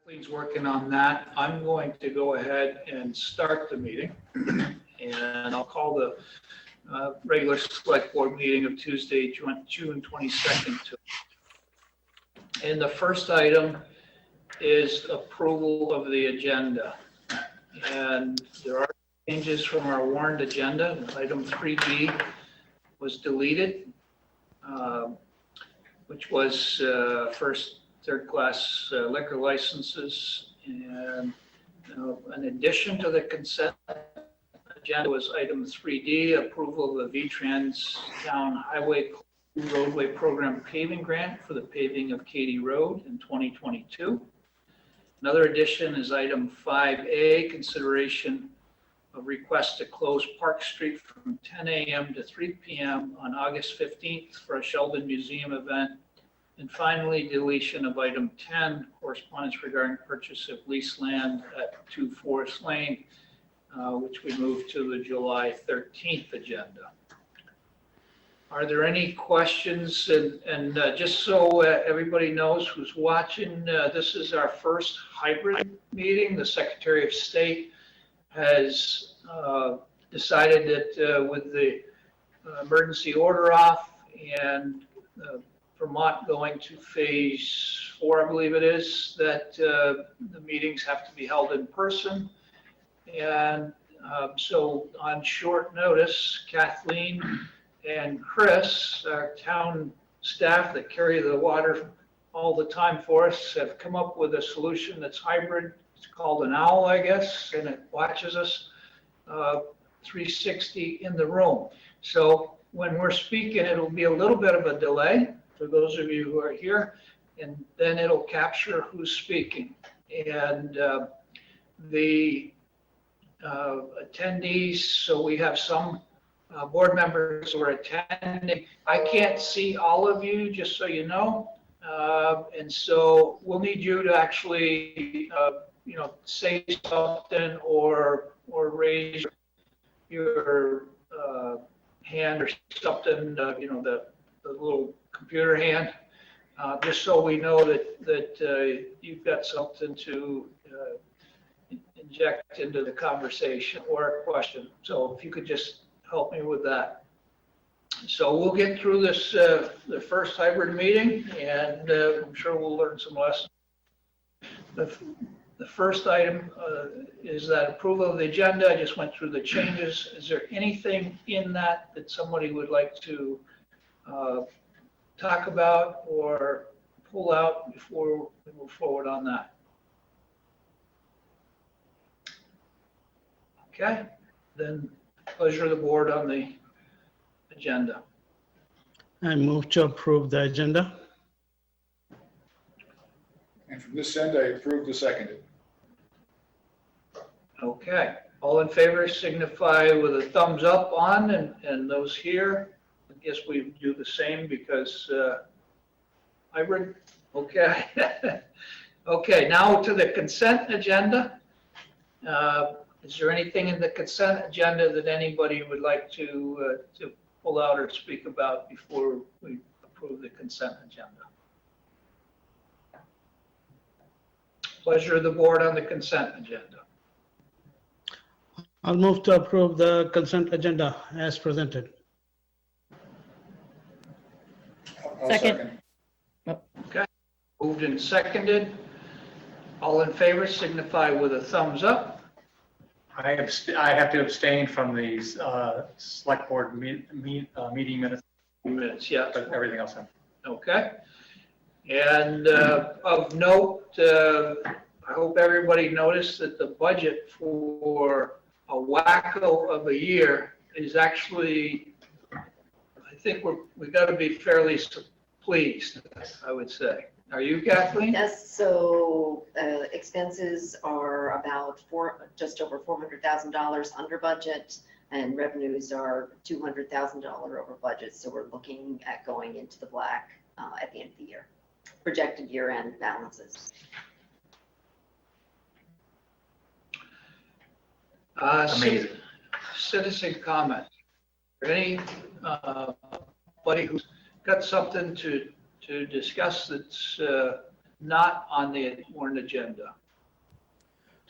Kathleen's working on that. I'm going to go ahead and start the meeting. And I'll call the regular select board meeting of Tuesday, June 22nd. And the first item is approval of the agenda. And there are changes from our warned agenda. Item 3B was deleted, which was first, third-class liquor licenses. And in addition to the consent agenda was item 3D, approval of the VTrans Town Highway Roadway Program paving grant for the paving of Katy Road in 2022. Another addition is item 5A, consideration of request to close Park Street from 10 a.m. to 3 p.m. on August 15th for a Sheldon Museum event. And finally, deletion of item 10, correspondence regarding purchase of leased land at 2 Forest Lane, which we moved to the July 13th agenda. Are there any questions? And just so everybody knows who's watching, this is our first hybrid meeting. The Secretary of State has decided that with the emergency order off and Vermont going to phase 4, I believe it is, that the meetings have to be held in person. And so on short notice, Kathleen and Chris, our town staff that carry the water all the time for us, have come up with a solution that's hybrid. It's called an owl, I guess, and it watches us 360 in the room. So when we're speaking, it'll be a little bit of a delay for those of you who are here, and then it'll capture who's speaking. And the attendees, so we have some board members who are attending. I can't see all of you, just so you know. And so we'll need you to actually, say something or raise your hand or something, the little computer hand, just so we know that you've got something to inject into the conversation or a question. So if you could just help me with that. So we'll get through this, the first hybrid meeting, and I'm sure we'll learn some lessons. The first item is that approval of the agenda. I just went through the changes. Is there anything in that somebody would like to talk about or pull out before we move forward on that? Okay, then pleasure of the board on the agenda. I move to approve the agenda. And from this end, I approve the seconded. Okay, all in favor signify with a thumbs up on, and those here, I guess we do the same because hybrid. Okay. Okay, now to the consent agenda. Is there anything in the consent agenda that anybody would like to pull out or speak about before we approve the consent agenda? Pleasure of the board on the consent agenda. I'll move to approve the consent agenda as presented. I'll Second. Okay, moved and seconded. All in favor signify with a thumbs up. I have to abstain from these select board meeting minutes, Yeah. but everything else. Okay. And of note, I hope everybody noticed that the budget for a wacko of a year is actually, I think we've got to be fairly pleased, I would say. Are you, Kathleen? Yes, so expenses are about just over $400,000 under budget, and revenues are $200,000 over budget. So we're looking at going into the black at the end of the year. Projected year-end balances. Amazing. Citizen comment. Anybody who's got something to discuss that's not on the warrant agenda.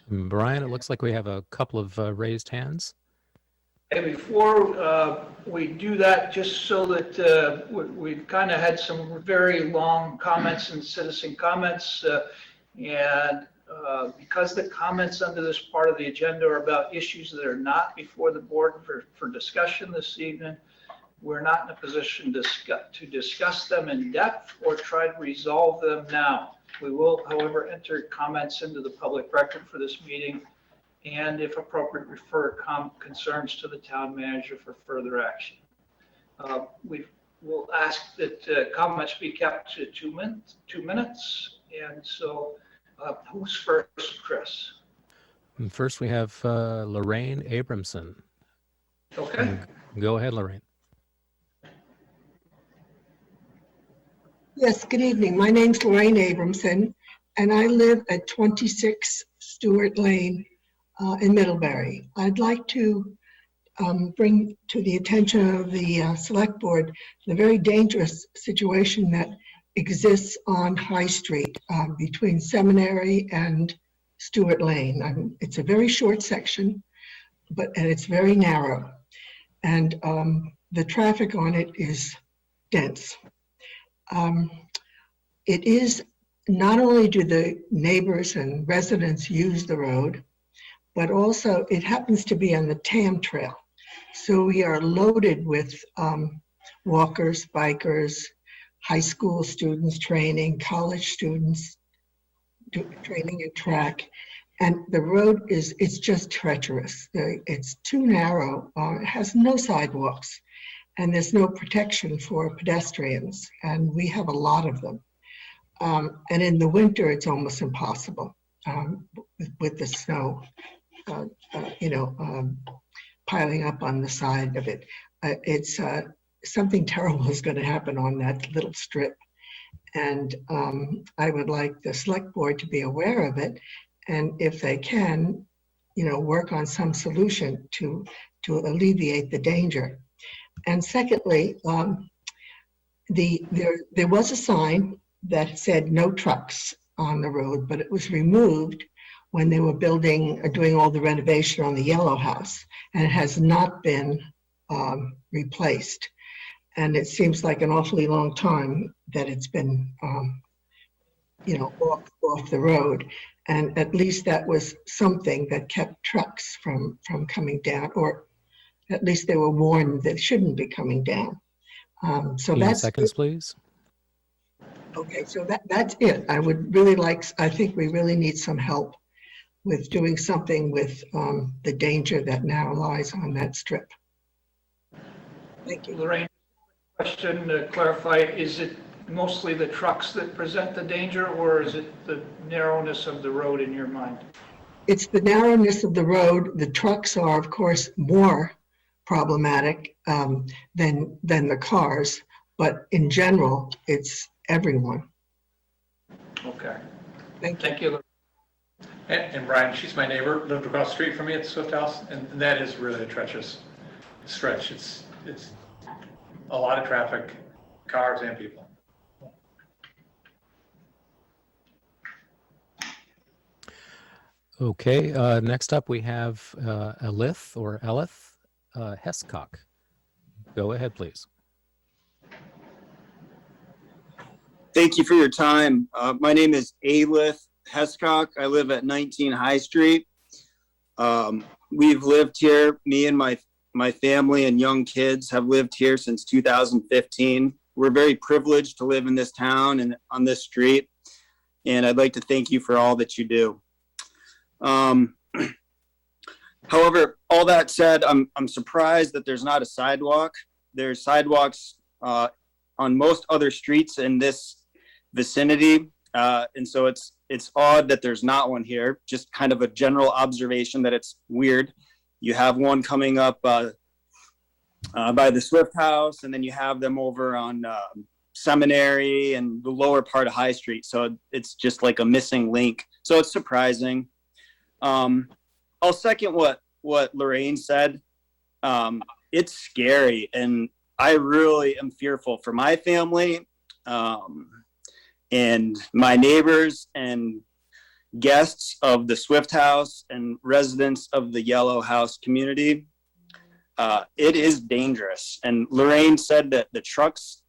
Brian, it looks like we have a couple of raised hands. And before we do that, just so that we've kind of had some very long comments and citizen comments, and because the comments under this part of the agenda are about issues that are not before the board for discussion this evening, we're not in a position to discuss them in depth or try to resolve them now. We will, however, enter comments into the public record for this meeting, and if appropriate, refer concerns to the town manager for further action. We'll ask that comments be kept to 2 minutes. And so who's first, Chris? And first, we have Lorraine Abramson. Okay. Go ahead, Lorraine. Yes, good evening. My name's Lorraine Abramson, and I live at 26 Stewart Lane in Middlebury. I'd like to bring to the attention of the Select Board the very dangerous situation that exists on High Street between Seminary and Stewart Lane. It's a very short section, and it's very narrow, and the traffic on it is dense. It is not only do the neighbors and residents use the road, but also it happens to be on the TAM trail. So we are loaded with walkers, bikers, high school students training, college students training and track. And the road it's just treacherous. It's too narrow. It has no sidewalks. And there's no protection for pedestrians, and we have a lot of them. And in the winter, it's almost impossible with the snow, piling up on the side of it. It's something terrible is going to happen on that little strip, and I would like the Select Board to be aware of it, and if they can, work on some solution to alleviate the danger. And secondly, there was a sign that said no trucks on the road, but it was removed when they were doing all the renovation on the yellow house, and it has not been replaced. And it seems like an awfully long time that it's been, off the road. And at least that was something that kept trucks from coming down, or at least they were warned that it shouldn't be coming down. So 15 that's seconds, please. okay. So that's it. I think we really need some help with doing something with the danger that now lies on that strip. Thank you. Lorraine, question to clarify, is it mostly the trucks that present the danger, or is it the narrowness of the road in your mind? It's the narrowness of the road. The trucks are, of course, more problematic than the cars, but in general, it's everyone. Okay. Thank you. Lorraine. And Brian, she's my neighbor, lived across the street from me at the Swift House, and that is really a treacherous stretch. It's a lot of traffic, cars and people. Okay, next up we have Elith Hescock. Go ahead, please. Thank you for your time. My name is Elith Hescock. I live at 19 High Street. We've lived here, me and my family and young kids have lived here since 2015. We're very privileged to live in this town and on this street, and I'd like to thank you for all that you do. However, all that said, I'm surprised that there's not a sidewalk. There's sidewalks on most other streets in this vicinity, and so it's odd that there's not one here. Just kind of a general observation that it's weird. You have one coming up by the Swift House, and then you have them over on Seminary and the lower part of High Street. So it's just like a missing link. So it's surprising. I'll second what Lorraine said. It's scary, and I really am fearful for my family. and my neighbors and guests of the Swift House and residents of the Yellow House community. It is dangerous. And Lorraine said that the trucks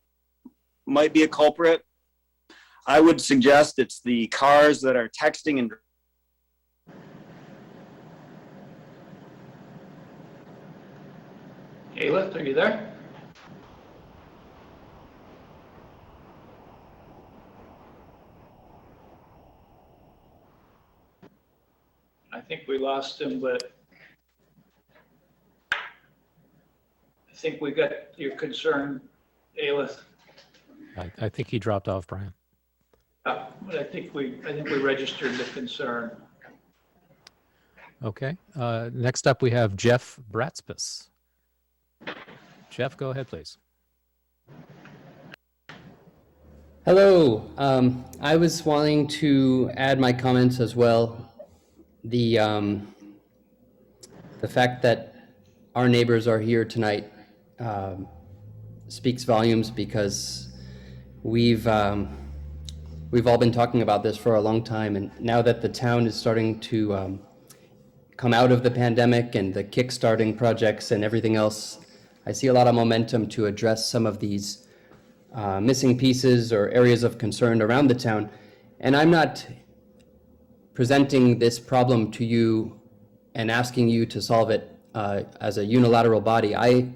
might be a culprit. I would suggest it's the cars that are texting and Alyth, are you there? I think we lost him, but I think we got your concern, Alyth. I think he dropped off, Brian. But I think we registered the concern. Okay. Next up, we have Jeff Bratzpis. Jeff, go ahead, please. Hello. I was wanting to add my comments as well. The fact that our neighbors are here tonight speaks volumes, because we've all been talking about this for a long time, and now that the town is starting to come out of the pandemic and the kickstarting projects and everything else, I see a lot of momentum to address some of these missing pieces or areas of concern around the town. And I'm not presenting this problem to you and asking you to solve it as a unilateral body. I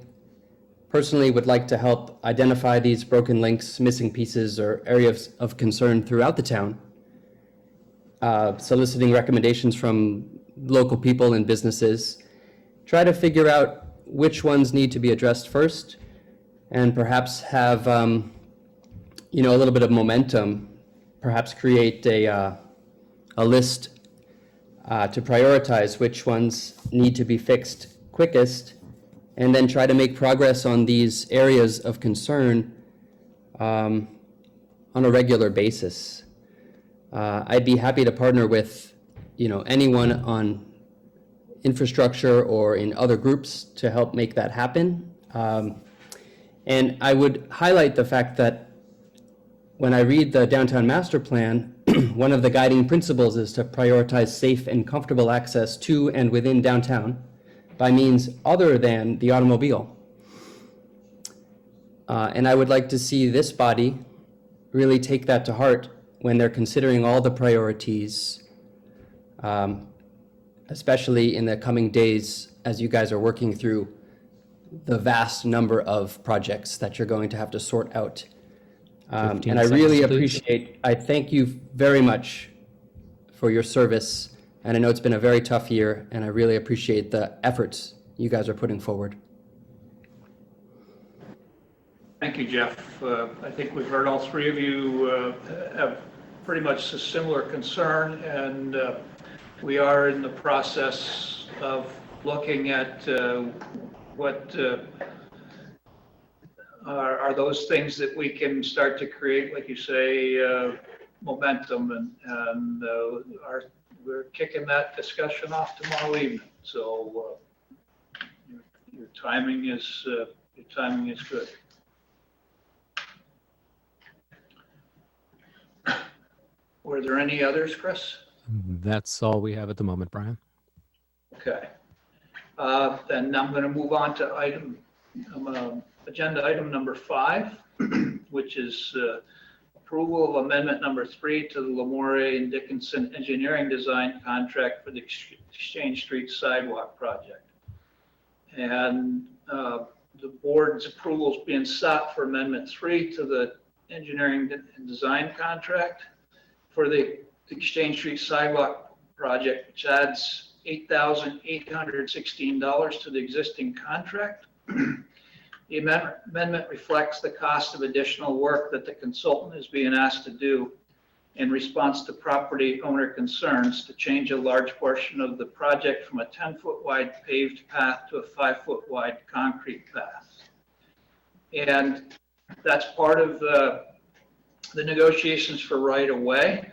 personally would like to help identify these broken links, missing pieces, or areas of concern throughout the town, soliciting recommendations from local people and businesses, try to figure out which ones need to be addressed first, and perhaps have a little bit of momentum, perhaps create a list to prioritize which ones need to be fixed quickest, and then try to make progress on these areas of concern on a regular basis. I'd be happy to partner with anyone on infrastructure or in other groups to help make that happen. And I would highlight the fact that when I read the downtown master plan, one of the guiding principles is to prioritize safe and comfortable access to and within downtown by means other than the automobile. And I would like to see this body really take that to heart when they're considering all the priorities, especially in the coming days as you guys are working through the vast number of projects that you're going to have to sort out. And I really appreciate, I thank you very much for your service. And I know it's been a very tough year, and I really appreciate the efforts you guys are putting forward. Thank you, Jeff. I think we've heard all three of you have pretty much a similar concern, and we are in the process of looking at what are those things that we can start to create, like you say, momentum, and we're kicking that discussion off tomorrow evening. So your timing is good. Were there any others, Chris? That's all we have at the moment, Brian. Okay. Then I'm going to move on to agenda item number 5, which is approval of amendment number 3 to the Lamore and Dickinson engineering design contract for the Exchange Street sidewalk project. And the board's approval is being sought for amendment 3 to the engineering and design contract for the Exchange Street sidewalk project, which adds $8,816 to the existing contract. The amendment reflects the cost of additional work that the consultant is being asked to do in response to property owner concerns to change a large portion of the project from a 10-foot wide paved path to a 5-foot wide concrete path. And that's part of the negotiations for right-of-way.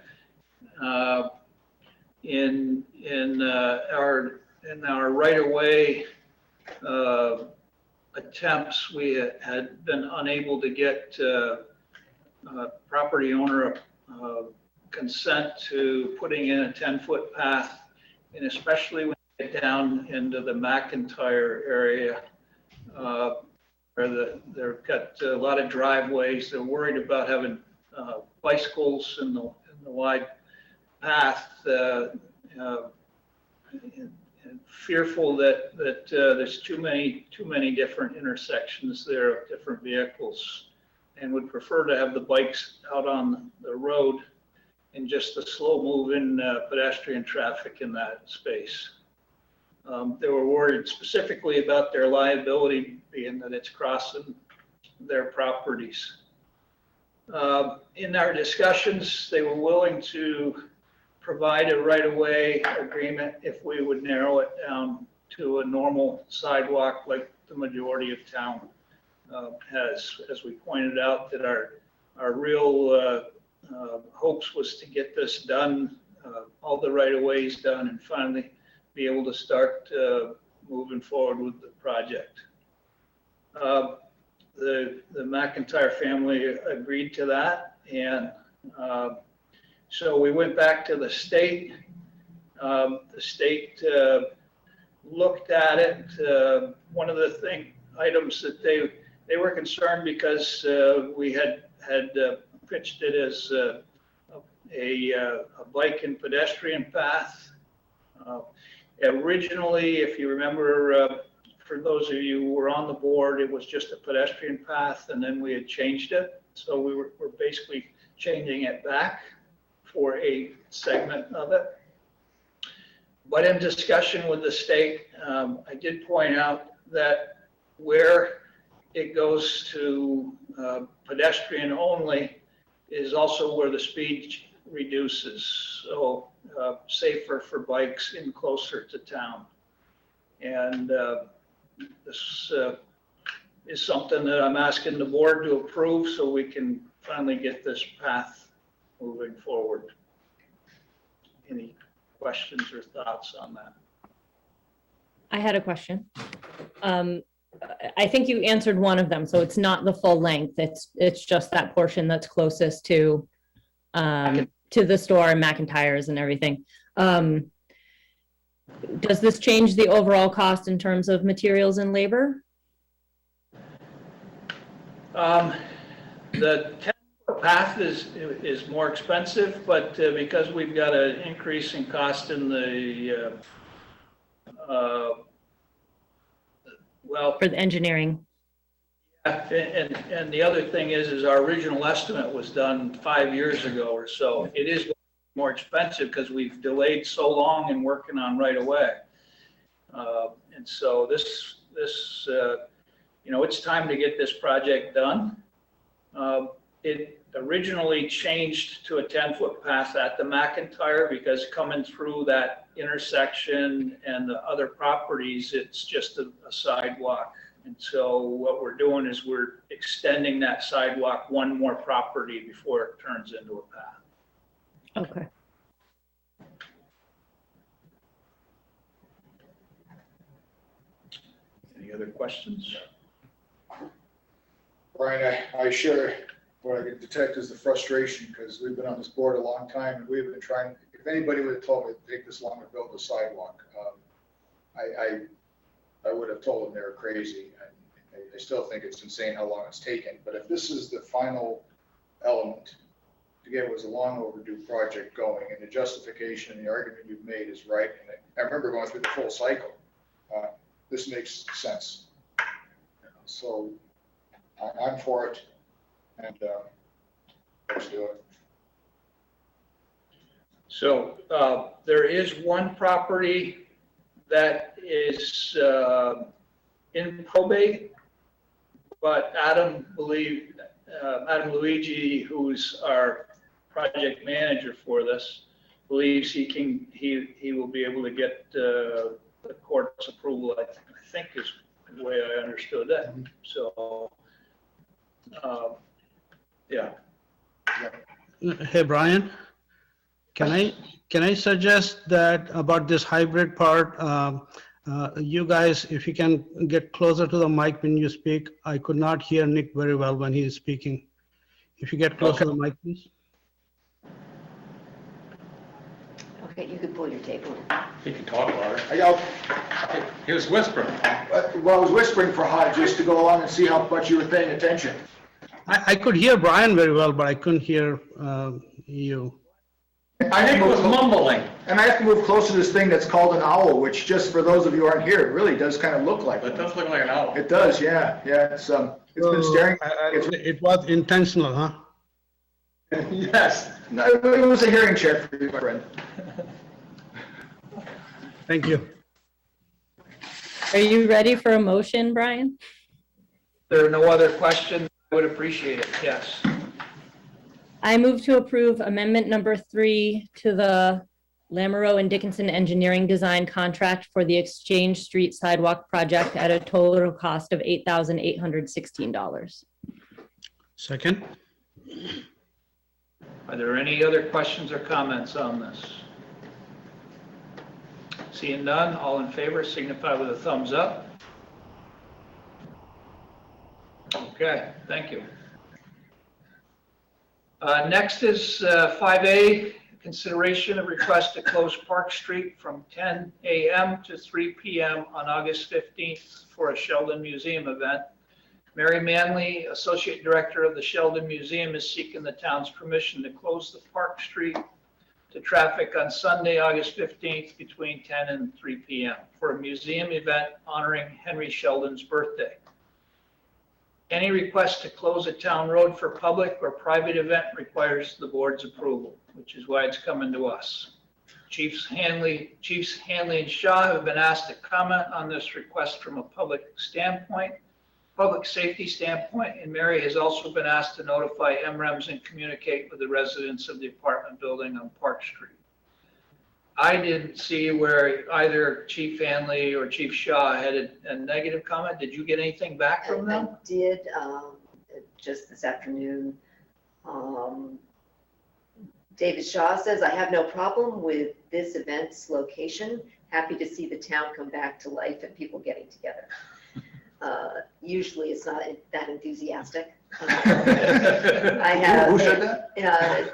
In our right-of-way attempts, we had been unable to get property owner consent to putting in a 10-foot path, and especially when you get down into the McIntyre area, where they've got a lot of driveways. They're worried about having bicycles in the wide path, and fearful that there's too many different intersections there of different vehicles, and would prefer to have the bikes out on the road and just the slow moving pedestrian traffic in that space. They were worried specifically about their liability, being that it's crossing their properties. In our discussions, they were willing to provide a right-of-way agreement if we would narrow it down to a normal sidewalk like the majority of town has. As we pointed out, that our real hopes was to get this done, all the right-of-ways done, and finally be able to start moving forward with the project. The McIntyre family agreed to that, and so we went back to the state. The state looked at it. One of the items that they were concerned, because we had pitched it as a bike and pedestrian path. Originally, if you remember, for those of you who were on the board, it was just a pedestrian path, and then we had changed it. So we're basically changing it back for a segment of it. But in discussion with the state, I did point out that where it goes to pedestrian only is also where the speed reduces, so safer for bikes in closer to town. And this is something that I'm asking the board to approve so we can finally get this path moving forward. Any questions or thoughts on that? I had a question. I think you answered one of them, so it's not the full length. It's just that portion that's closest to the store and McIntyre's and everything. Does this change the overall cost in terms of materials and labor? The 10-foot path is more expensive, but because we've got an increase in cost in the For the engineering. And the other thing is our original estimate was done 5 years ago or so. It is more expensive because we've delayed so long in working on right away. And so this it's time to get this project done. It originally changed to a 10-foot path at the McIntyre because coming through that intersection and the other properties, it's just a sidewalk. And so what we're doing is we're extending that sidewalk one more property before it turns into a path. Okay. Any other questions? Brian, I share what I can detect is the frustration, because we've been on this board a long time, and we've been trying, if anybody would have told me it'd take this long to build a sidewalk, I would have told them they were crazy. And I still think it's insane how long it's taken. But if this is the final element, again, it was a long overdue project going, and the justification and the argument you've made is right. And I remember going through the full cycle. This makes sense. So I'm for it, and let's do it. So there is one property that is in probate, but Adam Luigi, who's our project manager for this, believes he will be able to get the court's approval. I think is the way I understood that. So yeah. Hey, Brian, can I suggest that about this hybrid part, you guys, if you can get closer to the mic when you speak. I could not hear Nick very well when he is speaking. If you get closer to the mic, please. Okay, you could pull your tape on. He can talk louder. I go, He was whispering. well, I was whispering for Hod just to go along and see how much you were paying attention. I could hear Brian very well, but I couldn't hear you. I think it was mumbling. And I have to move closer to this thing that's called an owl, which just for those of you who aren't here, it really does kind of look like It one. does look like an owl. It does, yeah, it's been staring. It was intentional, huh? Yes. No, it was a hearing check for you, my friend. Thank you. Are you ready for a motion, Brian? There are no other questions. I would appreciate it, yes. I move to approve amendment number 3 to the Lamoureux and Dickinson Engineering Design Contract for the Exchange Street Sidewalk Project at a total cost of $8,816. Second? Are there any other questions or comments on this? Seeing none, all in favor signify with a thumbs up. Okay, thank you. Next is 5A, consideration of request to close Park Street from 10 a.m. to 3 p.m. on August 15th for a Sheldon Museum event. Mary Manley, Associate Director of the Sheldon Museum, is seeking the town's permission to close the Park Street to traffic on Sunday, August 15th between 10 and 3 p.m. for a museum event honoring Henry Sheldon's birthday. Any request to close a town road for public or private event requires the board's approval, which is why it's coming to us. Chiefs Hanley and Shaw have been asked to comment on this request from a public safety standpoint, and Mary has also been asked to notify MREMs and communicate with the residents of the apartment building on Park Street. I didn't see where either Chief Hanley or Chief Shaw had a negative comment. Did you get anything back from them? I did, just this afternoon. David Shaw says, I have no problem with this event's location. Happy to see the town come back to life and people getting together. Usually it's not that enthusiastic. I have. Who said that? Yeah,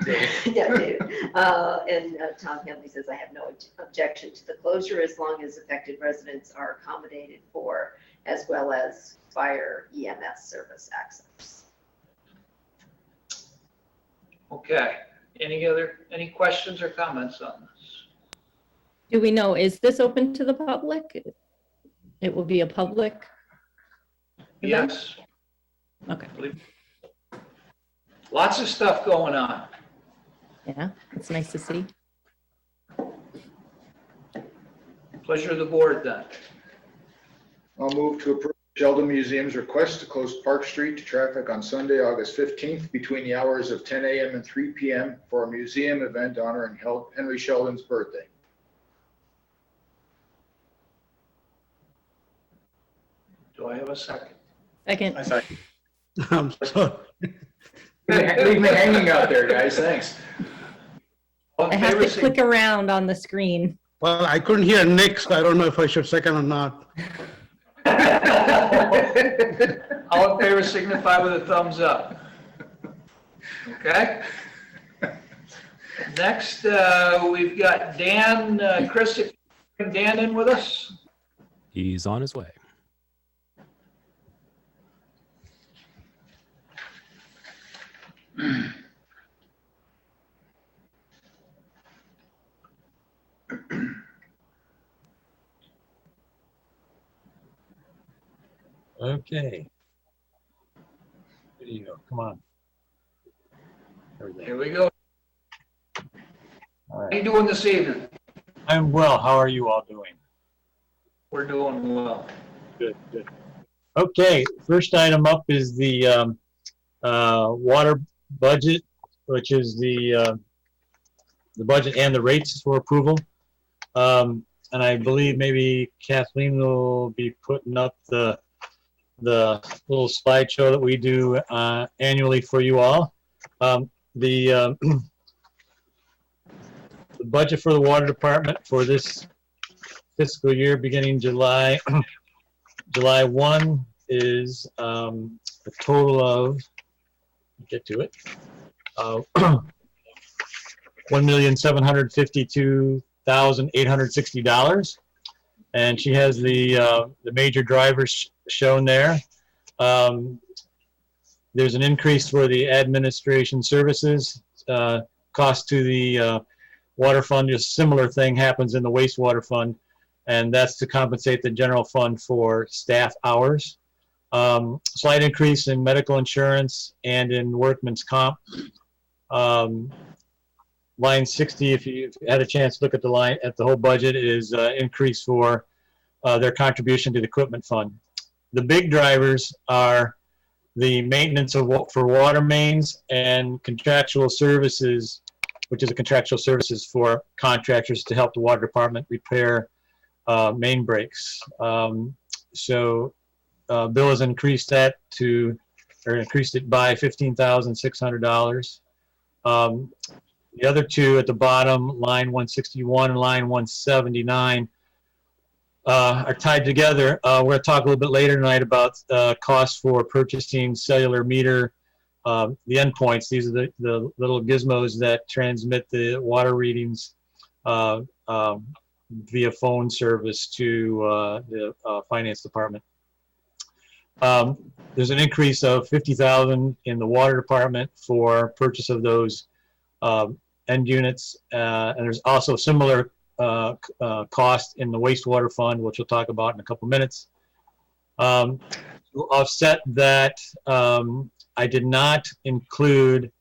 David. And Tom Henley says, I have no objection to the closure as long as affected residents are accommodated for, as well as fire EMS service access. Okay. Any questions or comments on this? Do we know, is this open to the public? It will be a public event? Yes. Okay, Lots of stuff going on. yeah, it's nice to see. Pleasure of the board then. I'll move to approve Sheldon Museum's request to close Park Street to traffic on Sunday, August 15th between the hours of 10 a.m. and 3 p.m. for a museum event honoring Henry Sheldon's birthday. Do I have a second? Second. I say. I'm sorry. Leave me hanging out there, guys, thanks. All in I have favor, to click around on the screen. Well, I couldn't hear Nick, so I don't know if I should second or not. All in favor signify with a thumbs up. Okay? Next, we've got Dan, Chris, if you bring Dan in with us. He's on his way. Okay. Video, come on. There we go. Here we go. All How right. you doing this evening? I'm well. How are you all doing? We're doing well. Good, good. Okay, first item up is the water budget, which is the budget and the rates for approval. And I believe maybe Kathleen will be putting up the little slideshow that we do annually for you all. The budget for the water department for this fiscal year beginning July 1 is a total of, get to it, $1,752,000 $1,860. And she has the major drivers shown there. There's an increase for the administration services, cost to the water fund. A similar thing happens in the wastewater fund, and that's to compensate the general fund for staff hours. Slight increase in medical insurance and in workman's comp. Line 60, if you had a chance to look at the line, at the whole budget, is increase for their contribution to the equipment fund. The big drivers are the maintenance of for water mains and contractual services, which is a contractual services for contractors to help the water department repair main breaks. So Bill has increased that increased it by $15,600. The other two at the bottom, line 161 and line 179, are tied together. We're going to talk a little bit later tonight about costs for purchasing cellular meter, the endpoints. These are the little gizmos that transmit the water readings via phone service to the finance department. There's an increase of $50,000 in the water department for purchase of those end units, and there's also similar cost in the wastewater fund, which we'll talk about in a couple minutes. To offset that, I did not include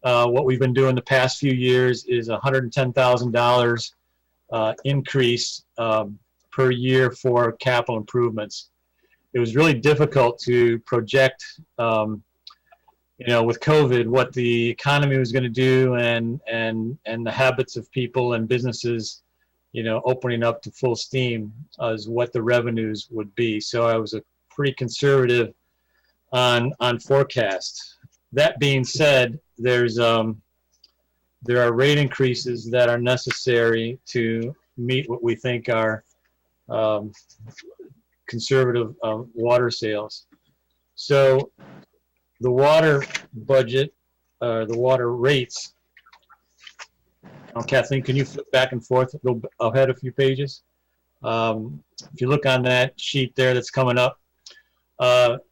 what we've been doing the past few years is $110,000 increase per year for capital improvements. It was really difficult to project, with COVID, what the economy was going to do and the habits of people and businesses, opening up to full steam as what the revenues would be. So I was pretty conservative on forecast. That being said, there are rate increases that are necessary to meet what we think are conservative water sales. So the water budget, the water rates. Kathleen, can you flip back and forth, go ahead a few pages? If you look on that sheet there that's coming up,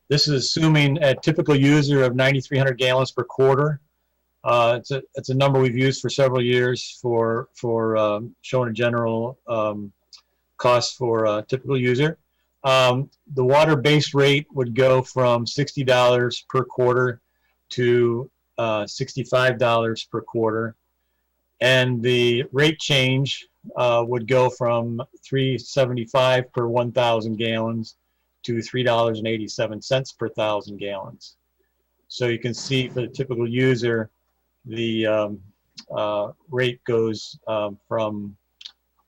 this is assuming a typical user of 9,300 gallons per quarter. It's a number we've used for several years for showing a general cost for a typical user. The water base rate would go from $60 per quarter to $65 per quarter. And the rate change would go from $3.75 per 1,000 gallons to $3.87 per 1,000 gallons. So you can see for the typical user, the rate goes from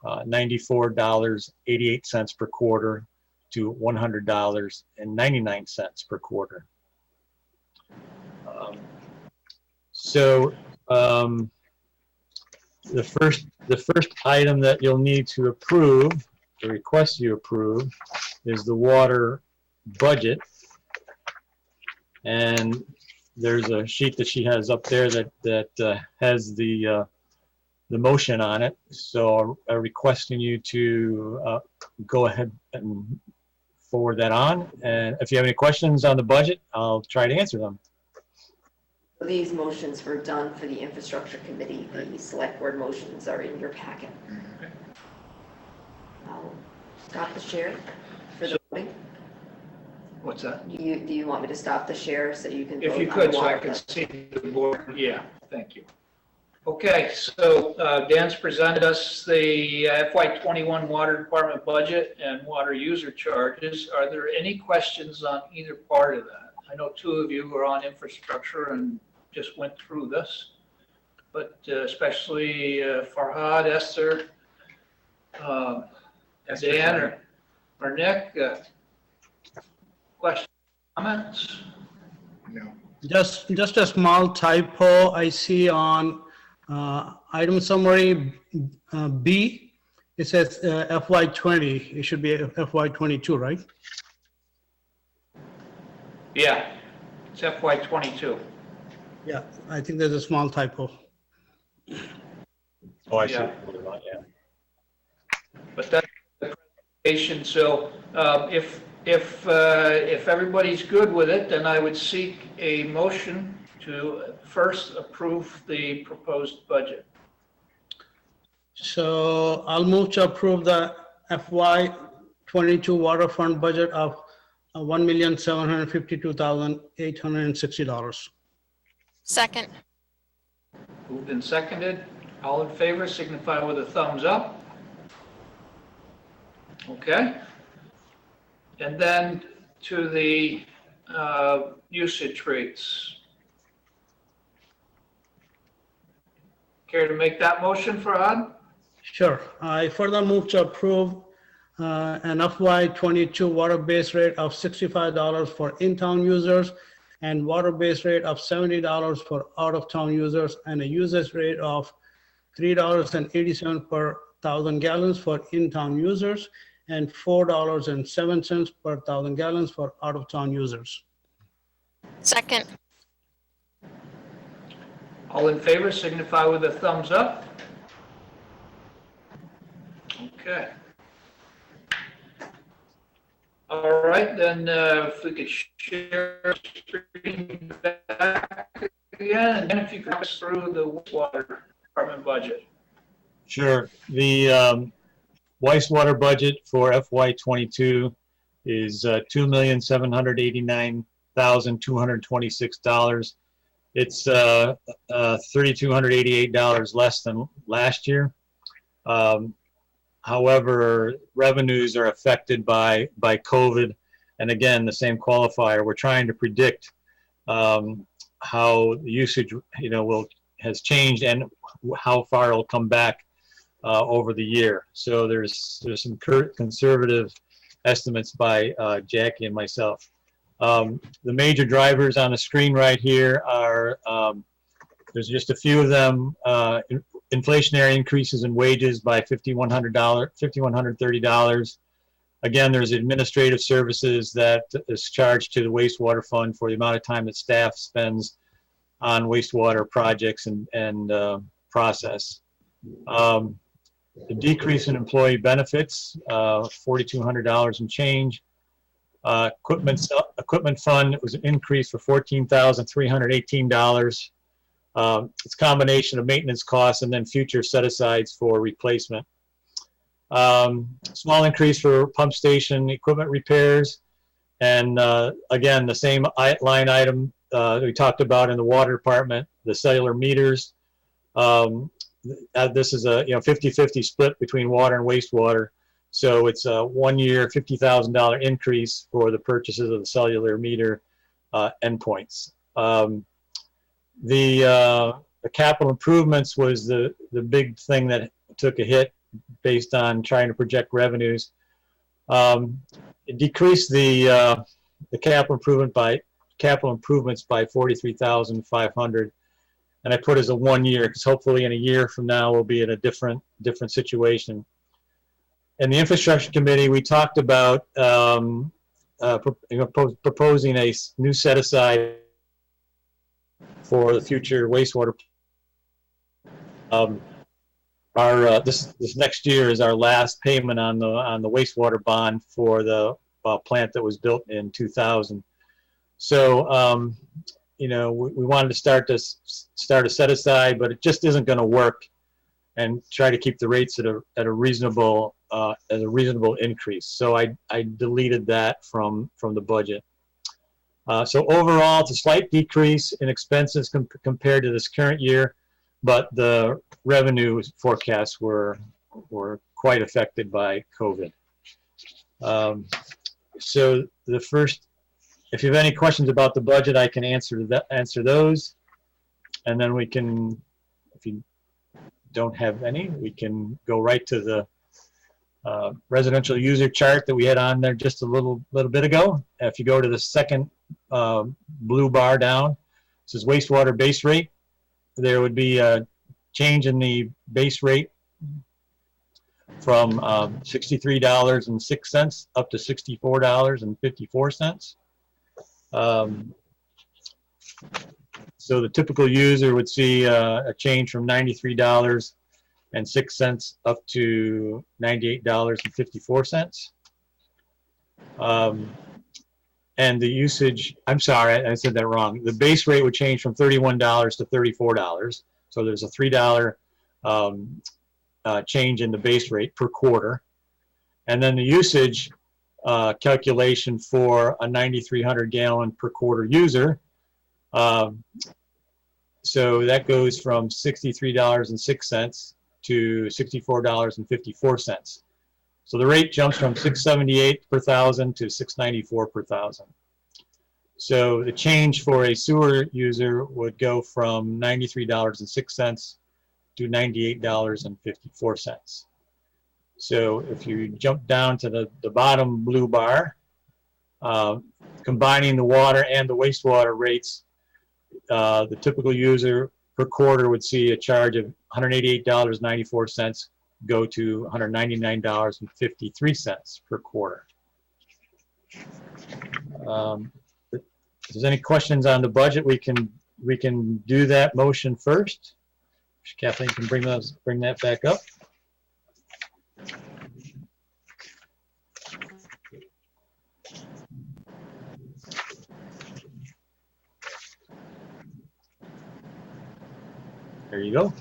$94.88 per quarter to $100.99 per quarter. The first item that you'll need to approve, the request you approve, is the water budget. And there's a sheet that she has up there that has the motion on it. So I'm requesting you to go ahead and forward that on. And if you have any questions on the budget, I'll try to answer them. These motions were done for the infrastructure committee. The select board motions are in your packet. I'll stop the share for the voting. What's that? Do you want me to stop the share so you can vote? If you on could, the so I water can budget? see the board. Yeah, thank you. Okay, so Dan's presented us the FY21 Water Department budget and water user charges. Are there any questions on either part of that? I know two of you are on infrastructure and just went through this, but especially Farhad, Esther, Dan, or Nick, questions, comments? No. Just a small typo I see on item summary B. It says FY20. It should be FY22, right? Yeah, it's FY22. Yeah, I think there's a small typo. Oh, I see. Yeah. Yeah. But that's the presentation, so if everybody's good with it, then I would seek a motion to first approve the proposed budget. So I'll move to approve the FY '22 water fund budget of $1,752,860. Second. Moved and seconded. All in favor signify with a thumbs up. Okay. And then to the usage rates. Care to make that motion, Farhad? Sure. I further move to approve an FY '22 water base rate of $65 for in-town users and water base rate of $70 for out-of-town users, and a usage rate of $3.87 per 1,000 gallons for in-town users and $4.07 per 1,000 gallons for out-of-town users. Second. All in favor signify with a thumbs up. Okay. All right, then if we could share screen back again, and if you could go through the wastewater department budget. Sure. The wastewater budget for FY '22 is $2,789,226. It's $3,288 less than last year. However, revenues are affected by COVID, and again, the same qualifier. We're trying to predict how the usage, has changed and how far it'll come back over the year. So there's some conservative estimates by Jackie and myself. The major drivers on the screen right here are, there's just a few of them. Inflationary increases in wages by $5,130. Again, there's administrative services that is charged to the wastewater fund for the amount of time that staff spends on wastewater projects and process. The decrease in employee benefits, $4,200 and change. Equipment fund was an increase for $14,318. It's a combination of maintenance costs and then future set-asides for replacement. Small increase for pump station equipment repairs. And again, the same line item we talked about in the water department, the cellular meters. This is a 50-50 split between water and wastewater. So it's a 1 year $50,000 increase for the purchases of the cellular meter endpoints. The capital improvements was the big thing that took a hit based on trying to project revenues. It decreased the capital improvements by $43,500, and I put as a 1 year because hopefully in a year from now we'll be in a different situation. In the infrastructure committee, we talked about proposing a new set aside for the future wastewater. This next year is our last payment on the wastewater bond for the plant that was built in 2000. So we wanted to start a set aside, but it just isn't going to work, and try to keep the rates at a reasonable increase. So I deleted that from the budget. So overall, it's a slight decrease in expenses compared to this current year, but the revenue forecasts were quite affected by COVID. So if you have any questions about the budget, I can answer those, and then we can, if you don't have any, we can go right to the residential user chart that we had on there just a little bit ago. If you go to the second blue bar down, it says wastewater base rate. There would be a change in the base rate from $63.06 up to $64.54. So the typical user would see a change from $93 up to $98.54. And the usage, I'm sorry, I said that wrong. The base rate would change from $31 to $34. So there's a $3 change in the base rate per quarter. And then the usage calculation for a 9,300 gallon per quarter user. So that goes from $63.06 to $64.54. So the rate jumps from $678 per thousand to $694 per thousand. So the change for a sewer user would go from $93.06 to $98.54. So if you jump down to the bottom blue bar, combining the water and the wastewater rates, the typical user per quarter would see a charge of $188.94 go to $199.53 per quarter. If there's any questions on the budget, we can do that motion first. Kathleen can bring that back up. There you go.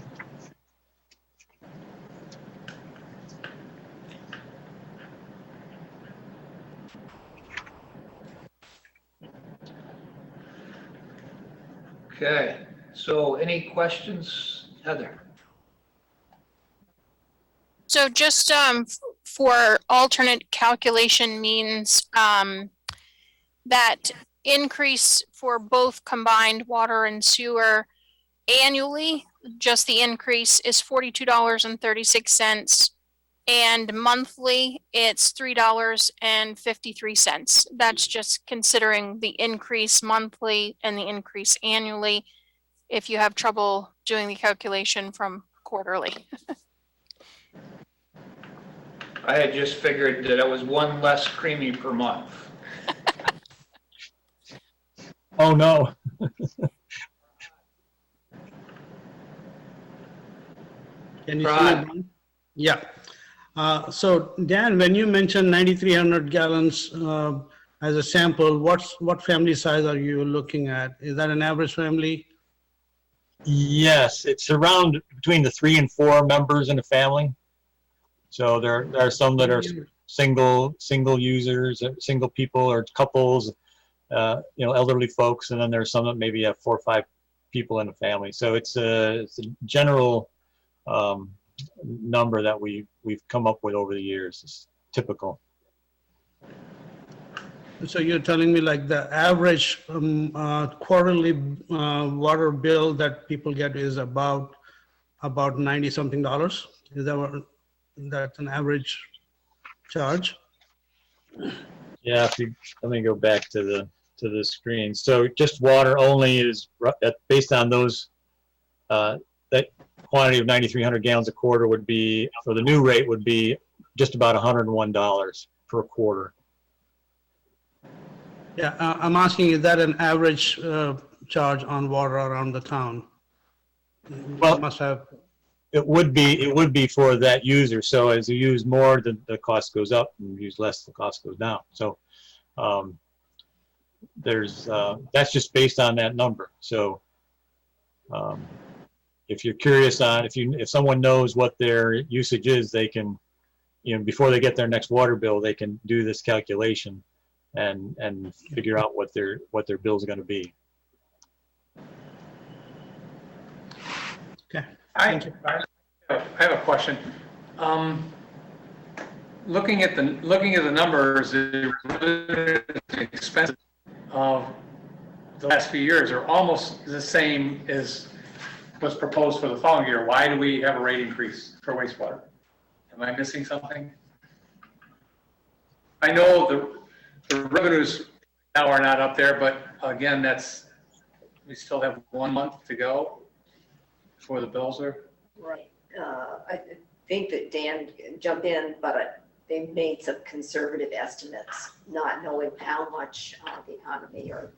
Okay, so any questions, Heather? So just for alternate calculation means that increase for both combined water and sewer annually, just the increase is $42.36, and monthly it's $3.53. That's just considering the increase monthly and the increase annually, if you have trouble doing the calculation from quarterly. I had just figured that it was one less creamy per month. Oh, no. Can you see Rod. it? Yeah. So Dan, when you mentioned 9,300 gallons as a sample, what family size are you looking at? Is that an average family? Yes, it's around between the 3 and 4 members in a family. So there are some that are single users, single people or couples, elderly folks, and then there's some that maybe have 4 or 5 people in a family. So it's a general number that we've come up with over the years. It's typical. So you're telling me like the average quarterly water bill that people get is about $90-something? Is that that's an average charge? Yeah, let me go back to the screen. So just water only is based on those, that quantity of 9,300 gallons a quarter would be, for the new rate, would be just about $101 per quarter. Yeah, I'm asking, is that an average charge on water around the town? Well, You must have. It would be for that user. So as you use more, the cost goes up, and use less, the cost goes down. So that's just based on that number. So if you're curious on, if someone knows what their usage is, they can, before they get their next water bill, they can do this calculation and figure out what their bill is going to be. Okay. I have a question. Looking at the numbers, the expenses of the last few years are almost the same as what's proposed for the following year. Why do we have a rate increase for wastewater? Am I missing something? I know the revenues now are not up there, but again, we still have 1 month to go before the bills are. Right. I think that Dan can jump in, but they've made some conservative estimates, not knowing how much the economy or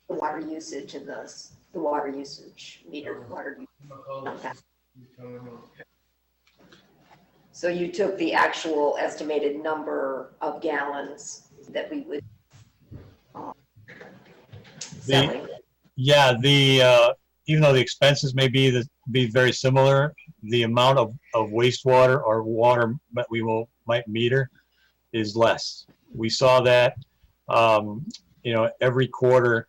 the water usage and the water usage meter, water usage. So you took the actual estimated number of gallons that we would selling. Yeah, even though the expenses may be very similar, the amount of wastewater or water that we might meter is less. We saw that, every quarter,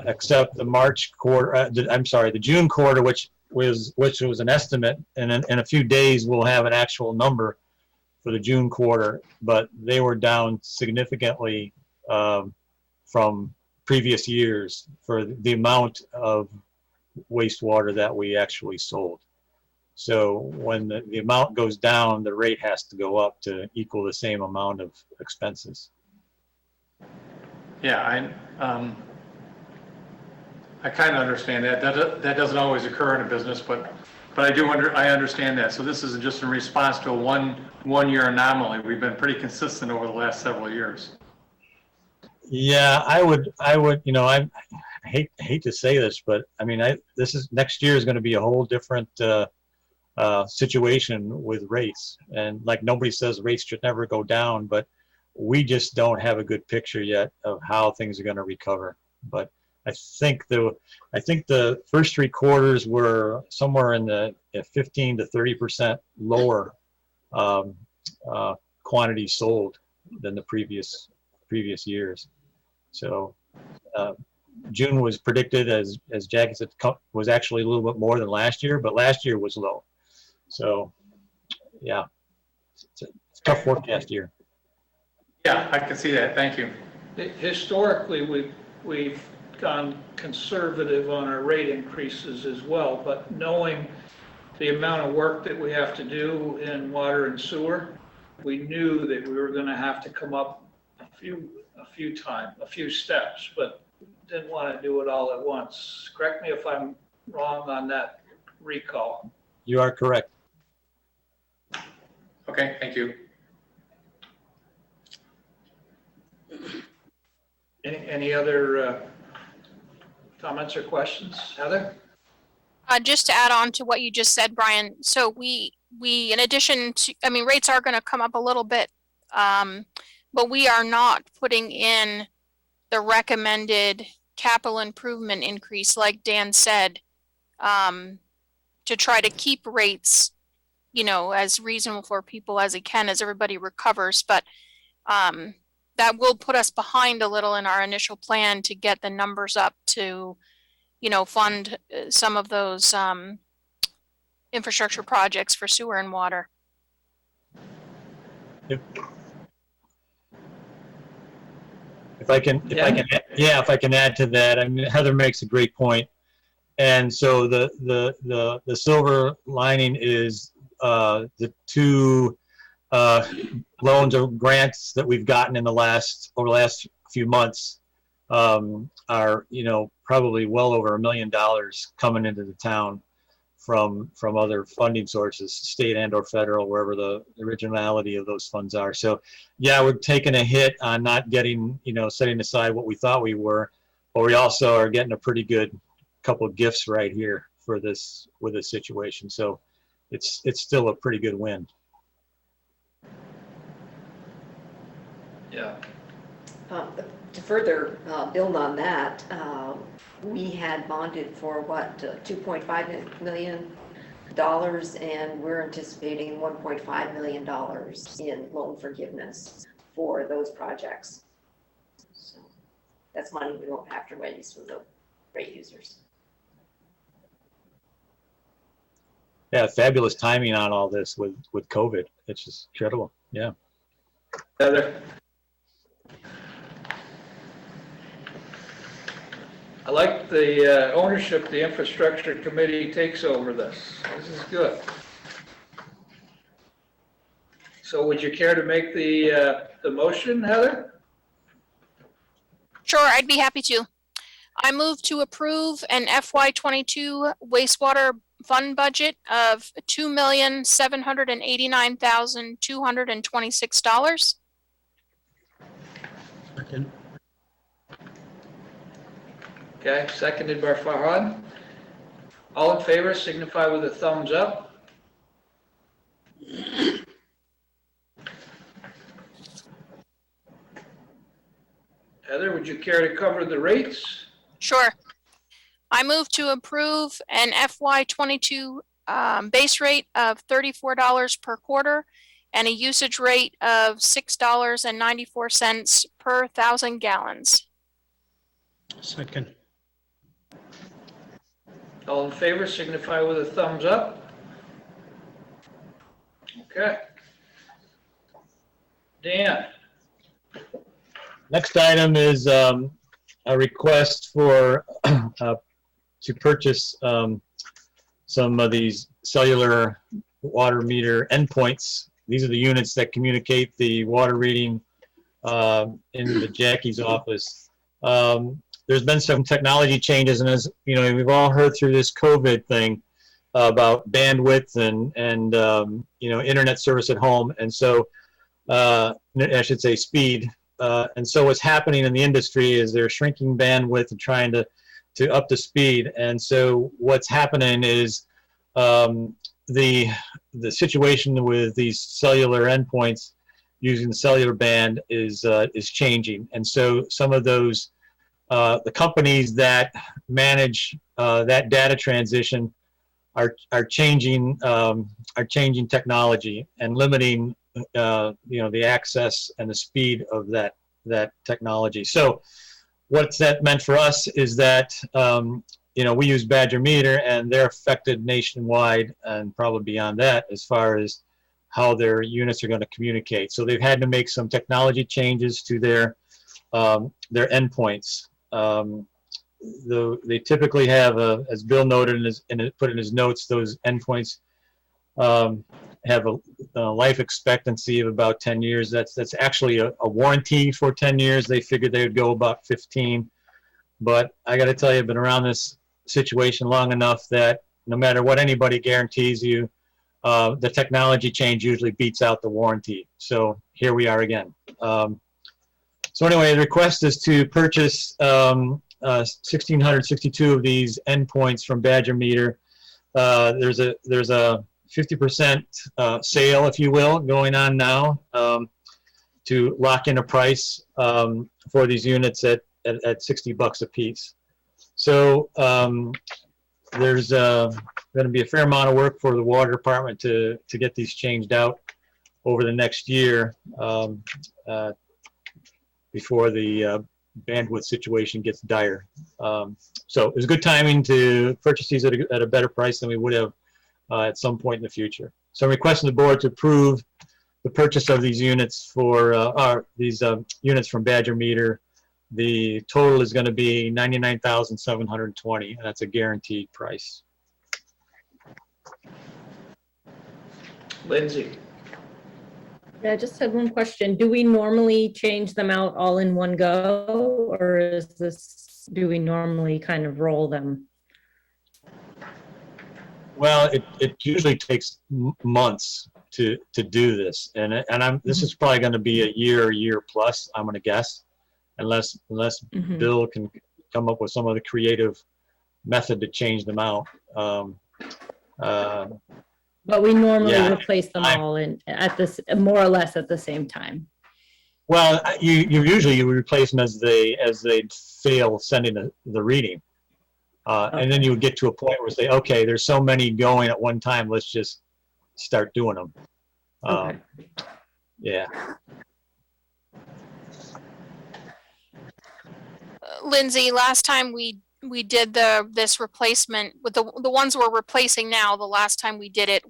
except the March quarter, the June quarter, which was an estimate, and in a few days we'll have an actual number for the June quarter, but they were down significantly from previous years for the amount of wastewater that we actually sold. So when the amount goes down, the rate has to go up to equal the same amount of expenses. Yeah, I kind of understand that. That doesn't always occur in a business, but I understand that. So this isn't just in response to a one-year anomaly. We've been pretty consistent over the last several years. Yeah, I would, I hate to say this, but I mean, next year is going to be a whole different situation with rates. And like nobody says rates should never go down, but we just don't have a good picture yet of how things are going to recover. But I think the first 3 quarters were somewhere in the 15 to 30% lower quantity sold than the previous years. So June was predicted, as Jackie said, was actually a little bit more than last year, but last year was low. So yeah, it's a tough forecast year. Yeah, I can see that. Thank you. Historically, we've gone conservative on our rate increases as well, but knowing the amount of work that we have to do in water and sewer, we knew that we were going to have to come up a few steps, but didn't want to do it all at once. Correct me if I'm wrong on that recall. You are correct. Okay, thank you. Any other comments or questions? Heather? Just to add on to what you just said, Brian, so we in addition to, I mean, rates are going to come up a little bit, but we are not putting in the recommended capital improvement increase, like Dan said, to try to keep rates, as reasonable for people as it can, as everybody recovers. But that will put us behind a little in our initial plan to get the numbers up to, fund some of those infrastructure projects for sewer and water. If I can add to that, I mean, Heather makes a great point. And so the silver lining is the 2 loans or grants that we've gotten over the last few months are, probably well over $1 million coming into the town from other funding sources, state and or federal, wherever the originality of those funds are. So yeah, we're taking a hit on not getting, setting aside what we thought we were, but we also are getting a pretty good couple of gifts right here with this situation. So it's still a pretty good win. Yeah. To further build on that, we had bonded for $2.5 million, and we're anticipating $1.5 million in loan forgiveness for those projects. So that's money we won't have to raise for the rate users. Yeah, fabulous timing on all this with COVID. It's just incredible. Yeah. Heather? I like the ownership the infrastructure committee takes over this. This is good. So would you care to make the motion, Heather? Sure, I'd be happy to. I move to approve an FY22 wastewater fund budget of $2,789,226. Second. Okay, seconded by Farhad. All in favor signify with a thumbs up. Heather, would you care to cover the rates? Sure. I move to approve an FY '22 base rate of $34 per quarter and a usage rate of $6.94 per 1,000 gallons. Second. All in favor signify with a thumbs up. Okay. Dan, Next item is a request for to purchase some of these cellular water meter endpoints. These are the units that communicate the water reading in the Jackie's office. There's been some technology changes, and as you know, we've all heard through this COVID thing about bandwidth and you know, internet service at home, and so I should say speed. And so what's happening in the industry is they're shrinking bandwidth and trying to up the speed. And so what's happening is the situation with these cellular endpoints using the cellular band is changing. And so some of those the companies that manage that data transition are changing technology and limiting you know, the access and the speed of that technology. So what's that meant for us is that you know, we use Badger Meter, and they're affected nationwide and probably beyond that as far as how their units are going to communicate. So they've had to make some technology changes to their endpoints. They typically have, as Bill noted put in his notes, those endpoints have a life expectancy of about 10 years. That's actually a warranty for 10 years. They figured they would go about 15. But I got to tell you, I've been around this situation long enough that no matter what anybody guarantees you, the technology change usually beats out the warranty. So here we are again. So anyway, the request is to purchase 1,662 of these endpoints from Badger Meter. There's a 50% sale, if you will, going on now to lock in a price for these units at $60 a piece. So there's going to be a fair amount of work for the water department to get these changed out over the next year before the bandwidth situation gets dire. So it was good timing to purchase these at a better price than we would have at some point in the future. So I'm requesting the board to approve the purchase of these units for units from Badger Meter. The total is going to be $99,720, and that's a guaranteed price. Lindsay. Yeah, I just had one question. Do we normally change them out all in one go, or do we normally kind of roll them? Well, it usually takes months to do this, and this is probably going to be a year plus, I'm going to guess, unless Bill can come up with some other creative method to change them out. But we normally replace them all more or less at the same time. Well, you usually replace them as they fail sending the reading, and then you would get to a point where say, okay, there's so many going at one time, let's just start doing them. Okay. Yeah. Lindsay, last time we did this replacement with the ones we're replacing now, the last time we did it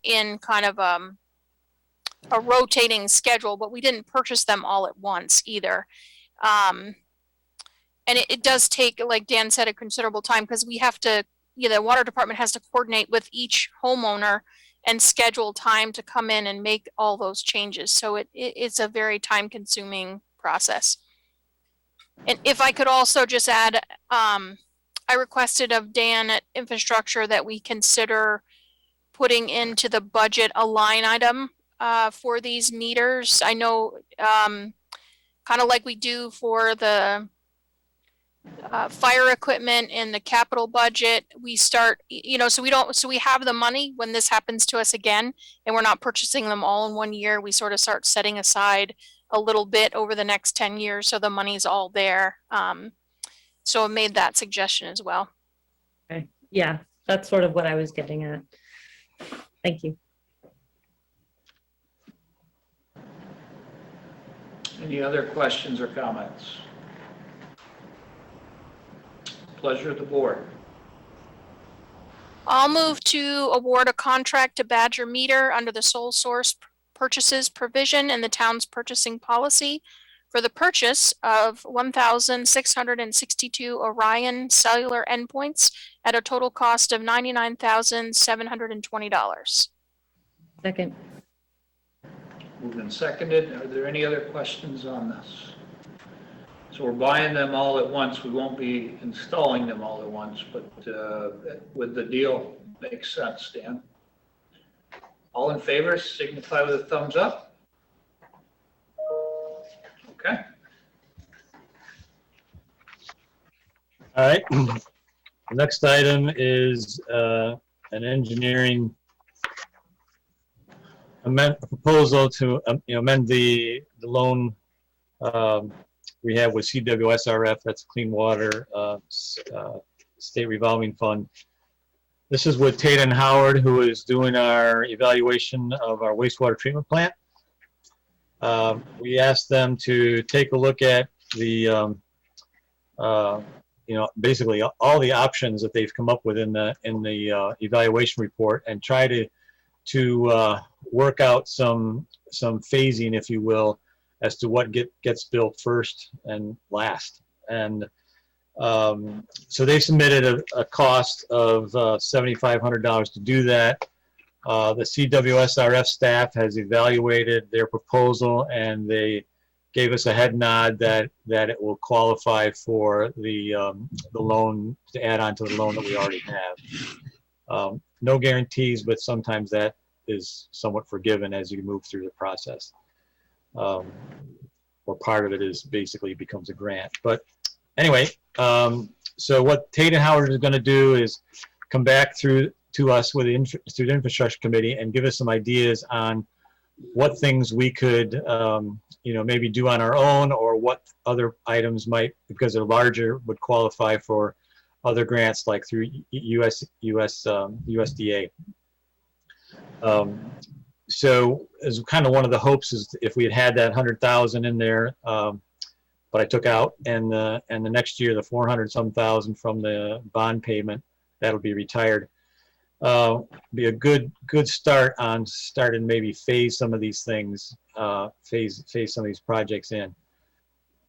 in kind of a rotating schedule, but we didn't purchase them all at once either. And it does take, like Dan said, a considerable time because we have to, the water department has to coordinate with each homeowner and schedule time to come in and make all those changes. So it's a very time consuming process. And if I could also just add, I requested of Dan at Infrastructure that we consider putting into the budget a line item for these meters. I know kind of like we do for the fire equipment in the capital budget. We start, so we have the money when this happens to us again, and we're not purchasing them all in one year. We sort of start setting aside a little bit over the next 10 years, so the money's all there. So I made that suggestion as well. Okay, yeah, that's sort of what I was getting at. Thank you. Any other questions or comments? Pleasure of the board. I'll move to award a contract to Badger Meter under the sole source purchases provision in the town's purchasing policy for the purchase of 1,662 Orion cellular endpoints at a total cost of $99,720. Second. Moved and seconded. Are there any other questions on this? So we're buying them all at once. We won't be installing them all at once, but with the deal, makes sense, Dan. All in favor, signify with a thumbs up. Okay. All right. The next item is an engineering proposal to amend the loan we have with CWSRF, that's Clean Water State Revolving Fund. This is with Tate and Howard, who is doing our evaluation of our wastewater treatment plant. We asked them to take a look at the, basically all the options that they've come up with in the evaluation report, and try to work out some phasing, if you will, as to what gets built first and last. And so they submitted a cost of $7,500 to do that. The CWSRF staff has evaluated their proposal, and they gave us a head nod that it will qualify for the loan, to add on to the loan that we already have. No guarantees, but sometimes that is somewhat forgiven as you move through the process. Or part of it is basically becomes a grant. But anyway, so what Tate and Howard is going to do is come back to us through the infrastructure committee and give us some ideas on what things we could maybe do on our own, or what other items might, because they're larger, would qualify for other grants, like through USDA. So as kind of one of the hopes is if we had that 100,000 in there, but I took out, and the next year the 400-some thousand from the bond payment, that'll be retired. Be a good start on starting maybe phase some of these things, phase some of these projects in.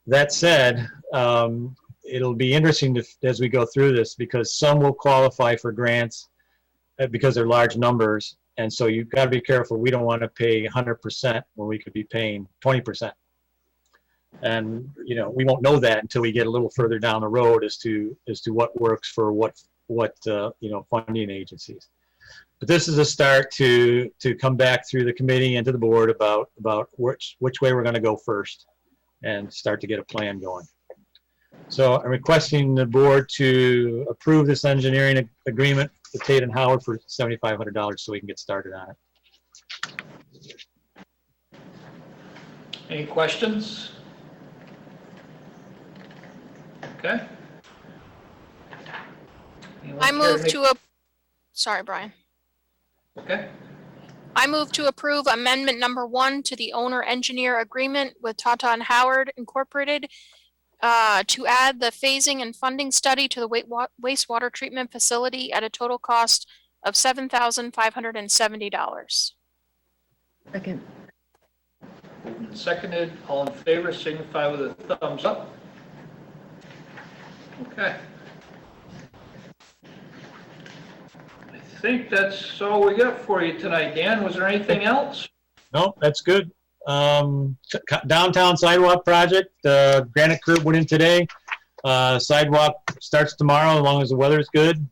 That said, it'll be interesting as we go through this, because some will qualify for grants because they're large numbers. And so you've got to be careful. We don't want to pay 100% when we could be paying 20%. And, we won't know that until we get a little further down the road as to what works for what funding agencies. But this is a start to come back through the committee and to the board about which way we're going to go first, and start to get a plan going. So I'm requesting the board to approve this engineering agreement with Tate and Howard for $7,500 so we can get started on it. Any questions? Okay. I move sorry, Brian. Okay. I move to approve amendment number 1 to the owner engineer agreement with Tata and Howard Incorporated to add the phasing and funding study to the wastewater treatment facility at a total cost of $7,570. Second. Moved and seconded. All in favor, signify with a thumbs up. Okay. I think that's all we got for you tonight. Dan, was there anything else? No, that's good. Downtown sidewalk project, granite curb went in today. Sidewalk starts tomorrow as long as the weather's good.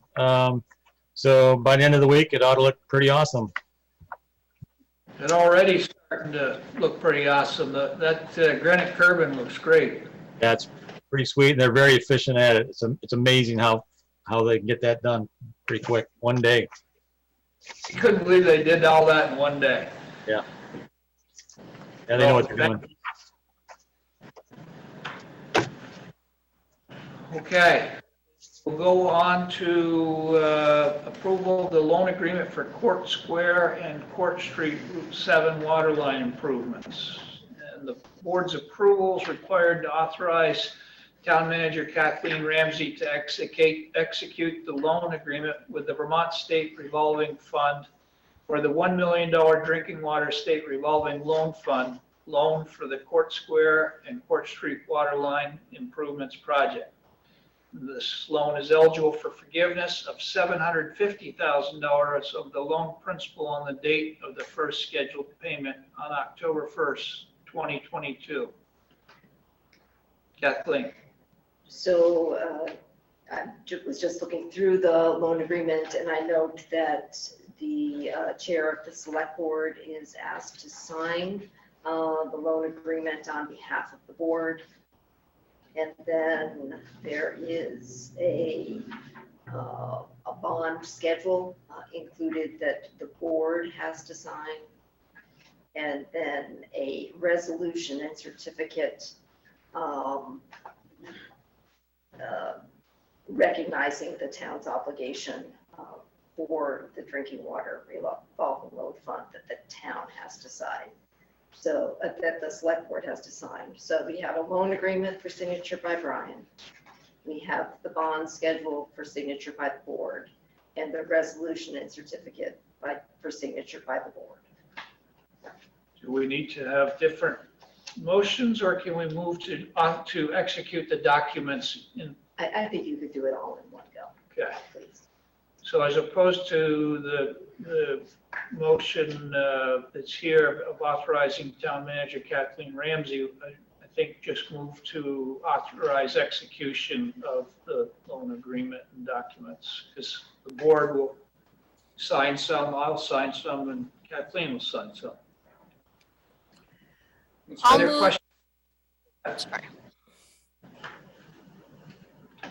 So by the end of the week, it ought to look pretty awesome. It already starting to look pretty awesome. That granite curbing looks great. That's pretty sweet, and they're very efficient at it. It's amazing how they can get that done pretty quick, one day. I couldn't believe they did all that in one day. Yeah, they know what they're doing. Okay, we'll go on to approval of the loan agreement for Court Square and Court Street Route 7 water line improvements. And the board's approval is required to authorize Town Manager Kathleen Ramsey to execute the loan agreement with the Vermont State Revolving Fund for the $1 million Drinking Water State Revolving Loan Fund loan for the Court Square and Court Street water line improvements project. This loan is eligible for forgiveness of $750,000 of the loan principal on the date of the first scheduled payment on October 1st, 2022. Kathleen. So I was just looking through the loan agreement, and I note that the chair of the select board is asked to sign the loan agreement on behalf of the board. And then there is a bond schedule included that the board has to sign, and then a resolution and certificate recognizing the town's obligation for the drinking water revolving loan fund that the town has to sign. So that the select board has to sign. So we have a loan agreement for signature by Brian. We have the bond schedule for signature by the board, and the resolution and certificate for signature by the board. Do we need to have different motions, or can we move to execute the documents in? I think you could do it all in one go. Okay. Please. So as opposed to the motion that's here of authorizing Town Manager Kathleen Ramsey, I think just move to authorize execution of the loan agreement and documents, because the board will sign some, I'll sign some, and Kathleen will sign some. I'll Other move- questions? Sorry.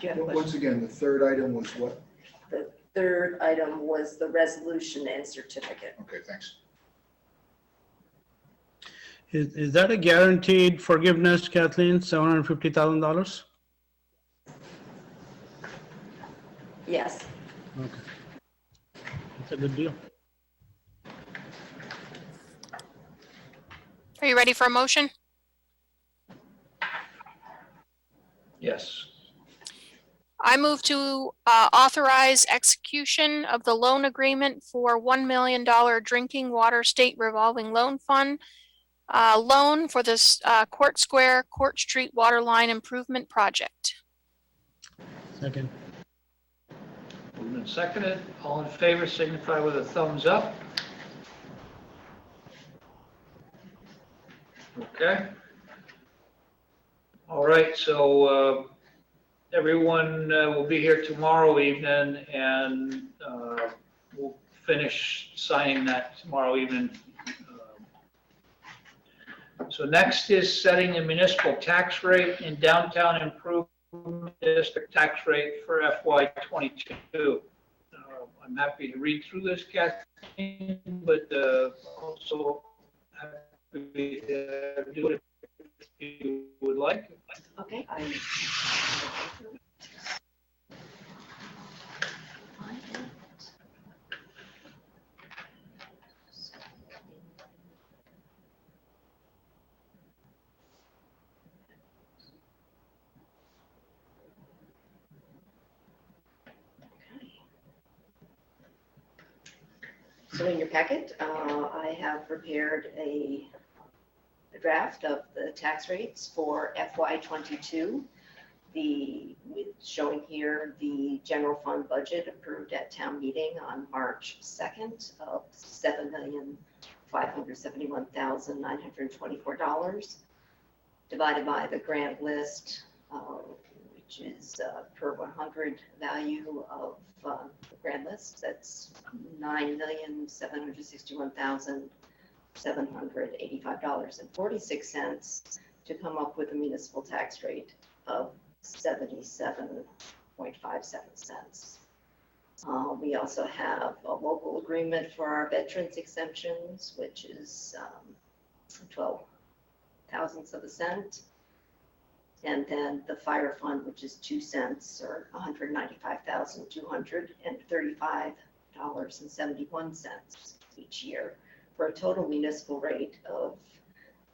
Do you have a question? Once again, the third item was what? The third item was the resolution and certificate. Okay, thanks. Is that a guaranteed forgiveness, Kathleen, $750,000? Yes. Okay. That's a good deal. Are you ready for a motion? Yes. I move to authorize execution of the loan agreement for $1 million Drinking Water State Revolving Loan Fund loan for this Court Square, Court Street Water Line Improvement Project. Second. Moved and seconded. All in favor signify with a thumbs up. Okay. All right, so everyone will be here tomorrow evening, and we'll finish signing that tomorrow evening. So next is setting the municipal tax rate in downtown improvement district tax rate for FY22. I'm happy to read through this, Kathleen, but also happy to do it if you would like. Okay. So in your packet, I have prepared a draft of the tax rates for FY22. Showing here the general fund budget approved at town meeting on March 2nd of $7,571,924, divided by the grant list, which is per 100 value of the grant list. That's $9,761,785.46 to come up with a municipal tax rate of $77.57. We also have a local agreement for our veterans exemptions, which is 12 thousandths of a cent. And then the fire fund, which is 2 cents or $195,235.71 each year, for a total municipal rate of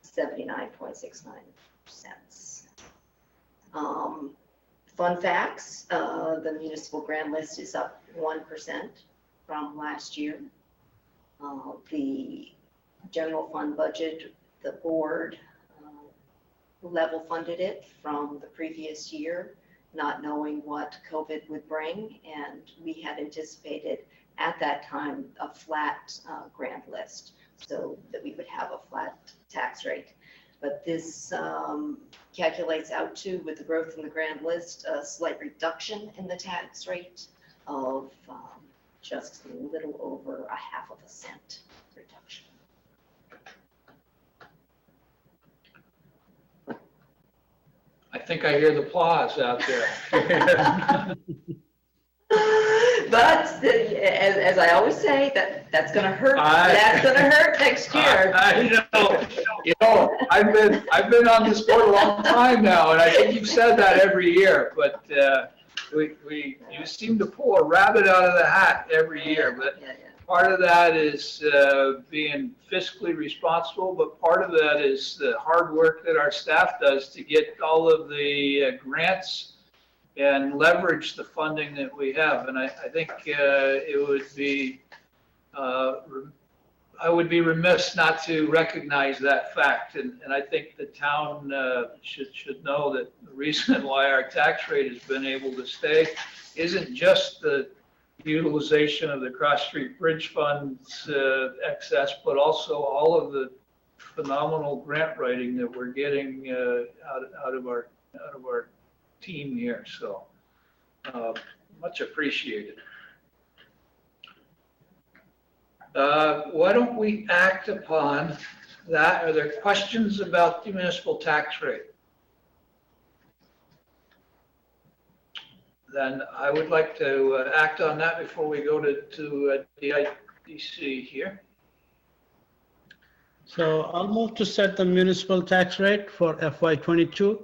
79.69 cents. Fun facts, the municipal grand list is up 1% from last year. The general fund budget, the board level funded it from the previous year, not knowing what COVID would bring. And we had anticipated at that time a flat grand list, so that we would have a flat tax rate. But this calculates out to, with the growth in the grand list, a slight reduction in the tax rate of just a little over 0.5 cent reduction. I think I hear the applause out there. But as I always say, that's going to hurt. That's going to hurt next year. I know. You know, I've been on this board a long time now, and I think you've said that every year. But you seem to pull a rabbit out of the hat every year. But part of that is being fiscally responsible, but part of that is the hard work that our staff does to get all of the grants and leverage the funding that we have. And I think it would be, I would be remiss not to recognize that fact. And I think the town should know that the reason why our tax rate has been able to stay isn't just the utilization of the Cross Street Bridge Fund's excess, but also all of the phenomenal grant writing that we're getting out of our team here. So much appreciated. Why don't we act upon that? Are there questions about the municipal tax rate? Then I would like to act on that before we go to DIDC here. So I'll move to set the municipal tax rate for FY22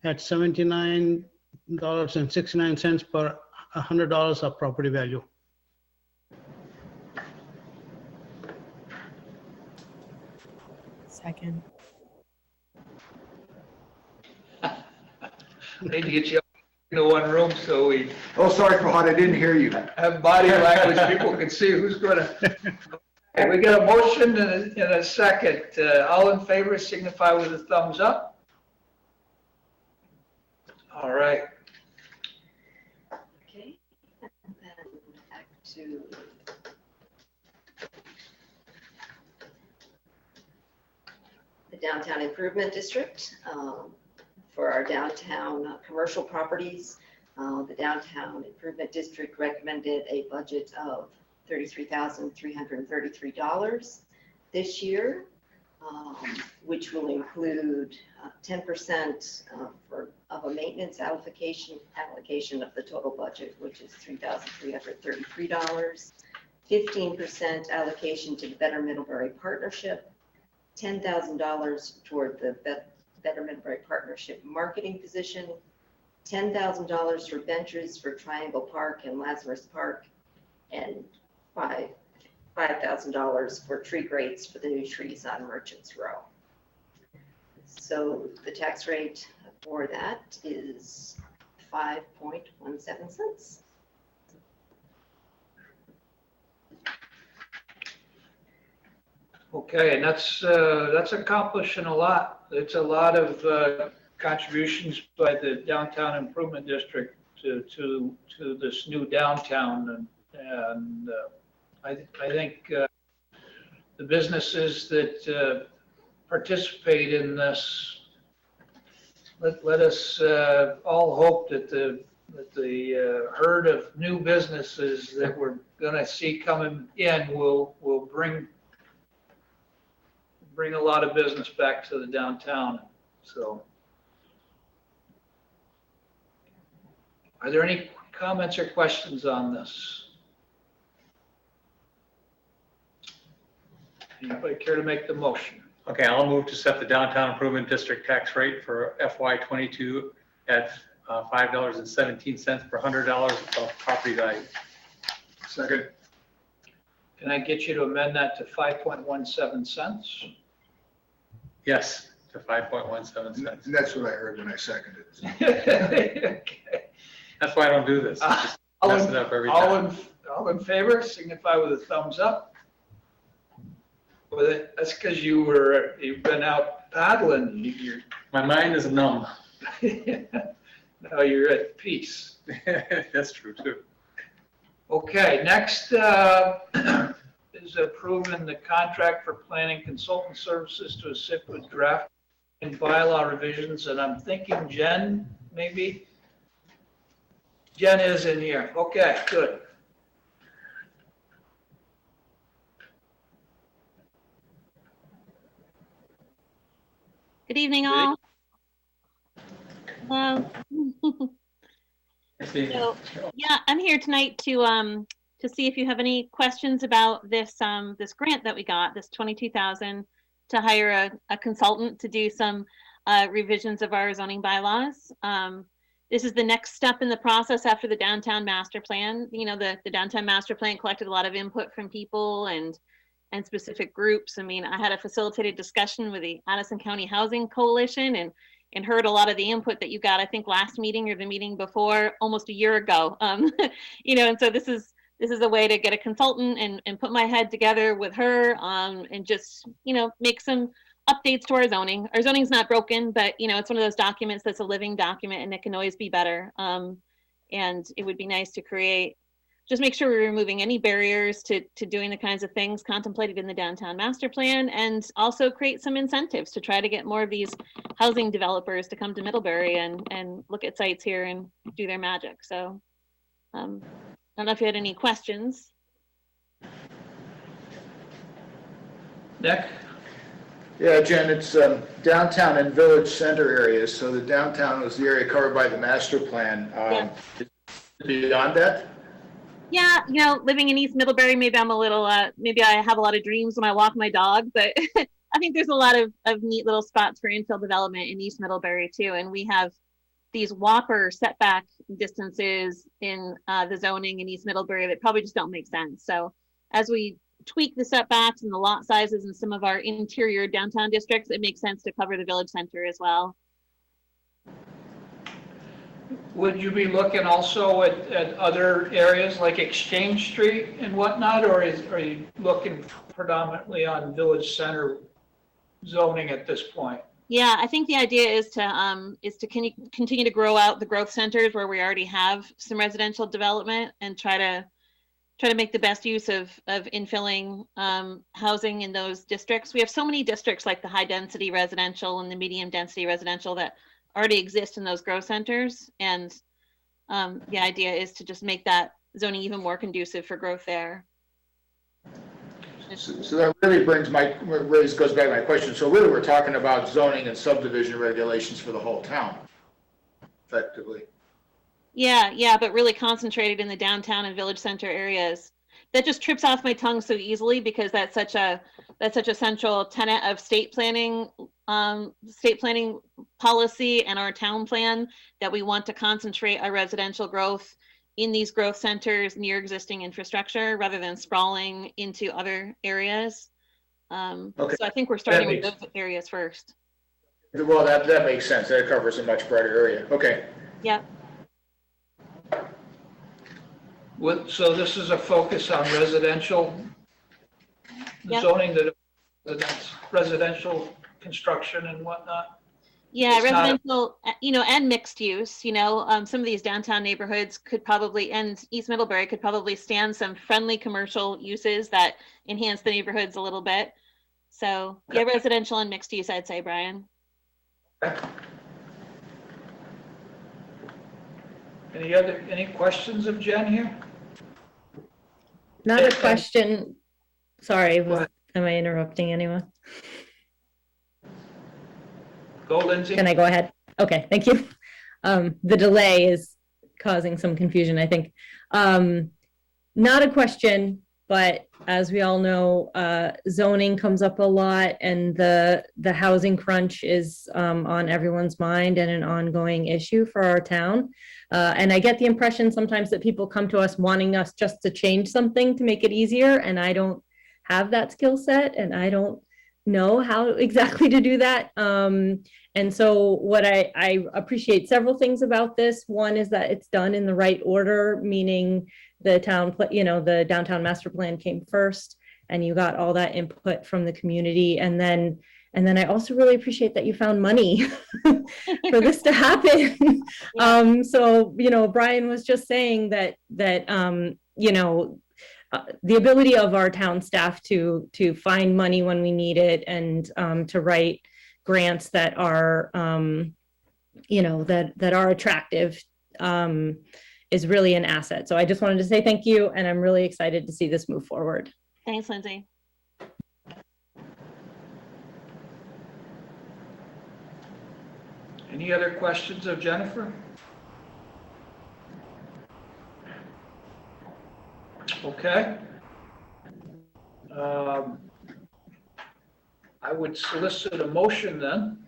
at $79.69 per $100 of property value. Second. I need to get you into one room so we Oh, sorry, Fahad, I didn't hear you. have body language. People can see who's going to. Okay, we got a motion and a second. All in favor signify with a thumbs up. All right. Okay, and then back to the Downtown Improvement District. For our downtown commercial properties, the Downtown Improvement District recommended a budget of $33,333 this year, which will include 10% of a maintenance allocation of the total budget, which is $3,333, 15% allocation to the Better Middlebury Partnership, $10,000 toward the Better Middlebury Partnership marketing position, $10,000 for benches for Triangle Park and Lazarus Park, and $5,000 for tree grates for the new trees on Merchants Row. So the tax rate for that is 5.17 cents. Okay, and that's accomplishing a lot. It's a lot of contributions by the Downtown Improvement District to this new downtown, and I think the businesses that participate in this, let us all hope that the herd of new businesses that we're going to see coming in will bring a lot of business back to the downtown. So Are there any comments or questions on this? Anybody care to make the motion? Okay, I'll move to set the downtown improvement district tax rate for FY '22 at $5.17 per $100 of property value. Second. Can I get you to amend that to 5.17 cents? Yes, to 5.17 cents. And that's what I heard when I seconded it. Okay. That's why I don't do this. I just All mess in- it up every All time. all in favor, signify with a thumbs up. Well, that's because you've been out paddling. My mind is numb. Now you're at peace. That's true too. Okay, next is approving the contract for planning consultant services to assist with draft and bylaw revisions, and I'm thinking Jen, maybe? Jen is in here. Okay, good. Good evening, all. Hello. So, yeah, I'm here tonight to see if you have any questions about this this grant that we got, this $22,000 to hire a consultant to do some revisions of our zoning bylaws. This is the next step in the process after the downtown master plan. You know, the downtown master plan collected a lot of input from people and specific groups. I mean, I had a facilitated discussion with the Addison County Housing Coalition and heard a lot of the input that you got, I think, last meeting or the meeting before, almost a year ago. You know, and so this is a way to get a consultant and put my head together with her and just, you know, make some updates to our zoning. Our zoning's not broken, but, you know, it's one of those documents that's a living document and it can always be better. And it would be nice to just make sure we're removing any barriers to doing the kinds of things contemplated in the downtown master plan, and also create some incentives to try to get more of these housing developers to come to Middlebury and look at sites here and do their magic. So I don't know if you had any questions. Nick? Yeah, Jen, it's downtown and village center areas. So the downtown was the area covered by the master plan. Beyond that? Yeah, you know, living in East Middlebury, maybe I'm a little, maybe I have a lot of dreams when I walk my dog, but I think there's a lot of neat little spots for infill development in East Middlebury too. And we have these whopper setback distances in the zoning in East Middlebury that probably just don't make sense. So as we tweak the setbacks and the lot sizes in some of our interior downtown districts, it makes sense to cover the village center as well. Would you be looking also at other areas like Exchange Street and whatnot, or are you looking predominantly on village center zoning at this point? Yeah, I think the idea is to continue to grow out the growth centers where we already have some residential development and try to make the best use of infilling housing in those districts. We have so many districts like the high density residential and the medium density residential that already exist in those growth centers. And the idea is to just make that zoning even more conducive for growth there. So that really goes back to my question. So really we're talking about zoning and subdivision regulations for the whole town, effectively. Yeah, but really concentrated in the downtown and village center areas. That just trips off my tongue so easily because that's such a central tenet of state planning policy and our town plan, that we want to concentrate our residential growth in these growth centers near existing infrastructure rather than sprawling into other areas. Okay. So I think we're starting with those areas first. Well, that makes sense. That covers a much broader area. Okay. Yep. So this is a focus on residential zoning, that's residential construction and whatnot? Yeah, It's not residential, and mixed use, some of these downtown neighborhoods could probably, and East Middlebury could probably stand some friendly commercial uses that enhance the neighborhoods a little bit. So yeah, residential and mixed use, I'd say, Brian. Any questions of Jen here? Not a question. Sorry, am I interrupting anyone? Go, Lindsay. Can I go ahead? Okay, thank you. The delay is causing some confusion, I think. Not a question, but as we all know, zoning comes up a lot, and the housing crunch is on everyone's mind and an ongoing issue for our town. And I get the impression sometimes that people come to us wanting us just to change something to make it easier, and I don't have that skill set, and I don't know how exactly to do that. And so what I appreciate several things about this. One is that it's done in the right order, meaning the town, the downtown master plan came first, and you got all that input from the community. And then I also really appreciate that you found money for this to happen. So, Brian was just saying that the ability of our town staff to find money when we need it, and to write grants that are, that are attractive, is really an asset. So I just wanted to say thank you, and I'm really excited to see this move forward. Thanks, Lindsay. Any other questions of Jennifer? Okay. I would solicit a motion then.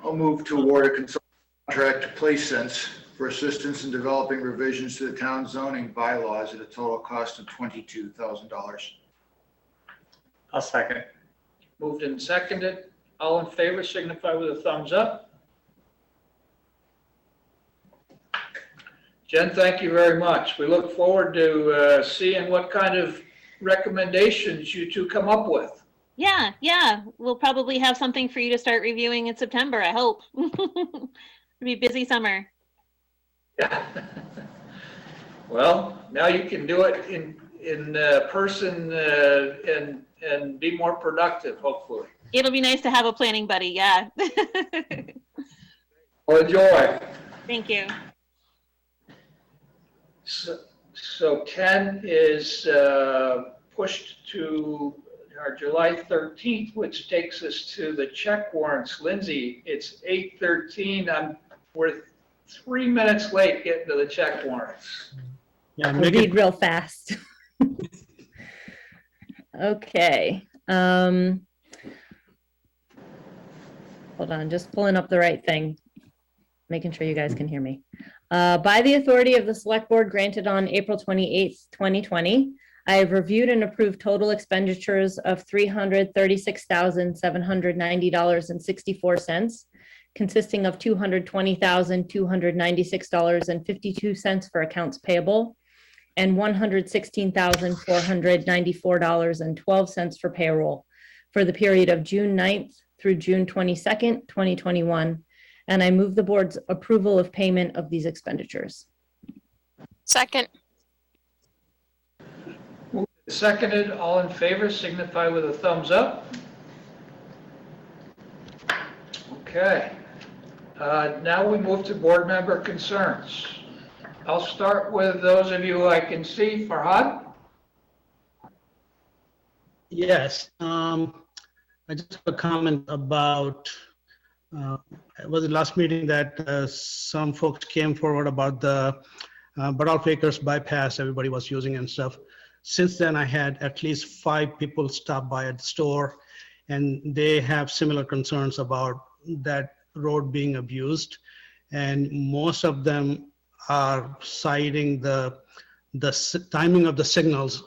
I'll move to award a consultant contract to PlaySense for assistance in developing revisions to the town zoning bylaws at a total cost of $22,000. I'll second. Moved and seconded. All in favor signify with a thumbs up. Jen, thank you very much. We look forward to seeing what kind of recommendations you two come up with. Yeah. We'll probably have something for you to start reviewing in September, I hope. It'll be a busy summer. Yeah. Well, now you can do it in person and be more productive, hopefully. It'll be nice to have a planning buddy, yeah. Well, enjoy. Thank you. So 10 is pushed to our July 13th, which takes us to the check warrants. Lindsay, it's 8:13. We're 3 minutes late getting to the check warrants. Yeah, I'll make read it, real fast. Okay. Hold on, just pulling up the right thing, making sure you guys can hear me. By the authority of the Select Board granted on April 28th, 2020, I have reviewed and approved total expenditures of $336,790.64, consisting of $220,296.52 for accounts payable and $116,494.12 for payroll for the period of June 9th through June 22nd, 2021. And I move the board's approval of payment of these expenditures. Second. Seconded, all in favor signify with a thumbs up. Okay. Now we move to board member concerns. I'll start with those of you I can see. Farhad? yes. I just have a comment about, it was the last meeting that some folks came forward about the Budolph Acres bypass everybody was using and stuff. Since then, I had at least 5 people stop by at the store, and they have similar concerns about that road being abused. And most of them are citing the timing of the signals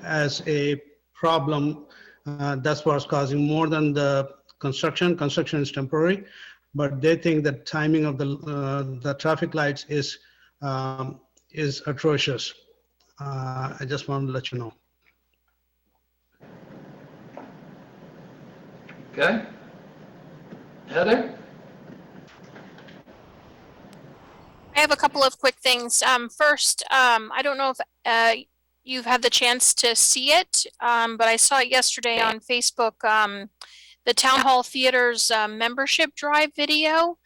as a problem. That's what's causing more than the construction. Construction is temporary, but they think the timing of the traffic lights is atrocious. I just wanted to let you know. Okay. Heather? I have a couple of quick things. First, I don't know if you've had the chance to see it, but I saw it yesterday on Facebook, the Town Hall Theater's membership drive video.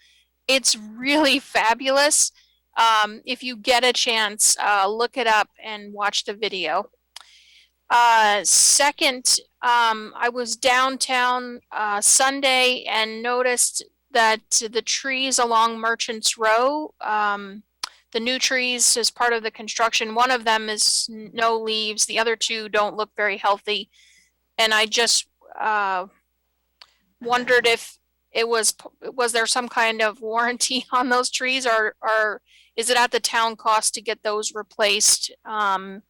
It's really fabulous. If you get a chance, look it up and watch the video. Second, I was downtown Sunday and noticed that the trees along Merchants Row, the new trees as part of the construction, one of them is no leaves, the other two don't look very healthy. And I just wondered if was there some kind of warranty on those trees, or is it at the town cost to get those replaced? And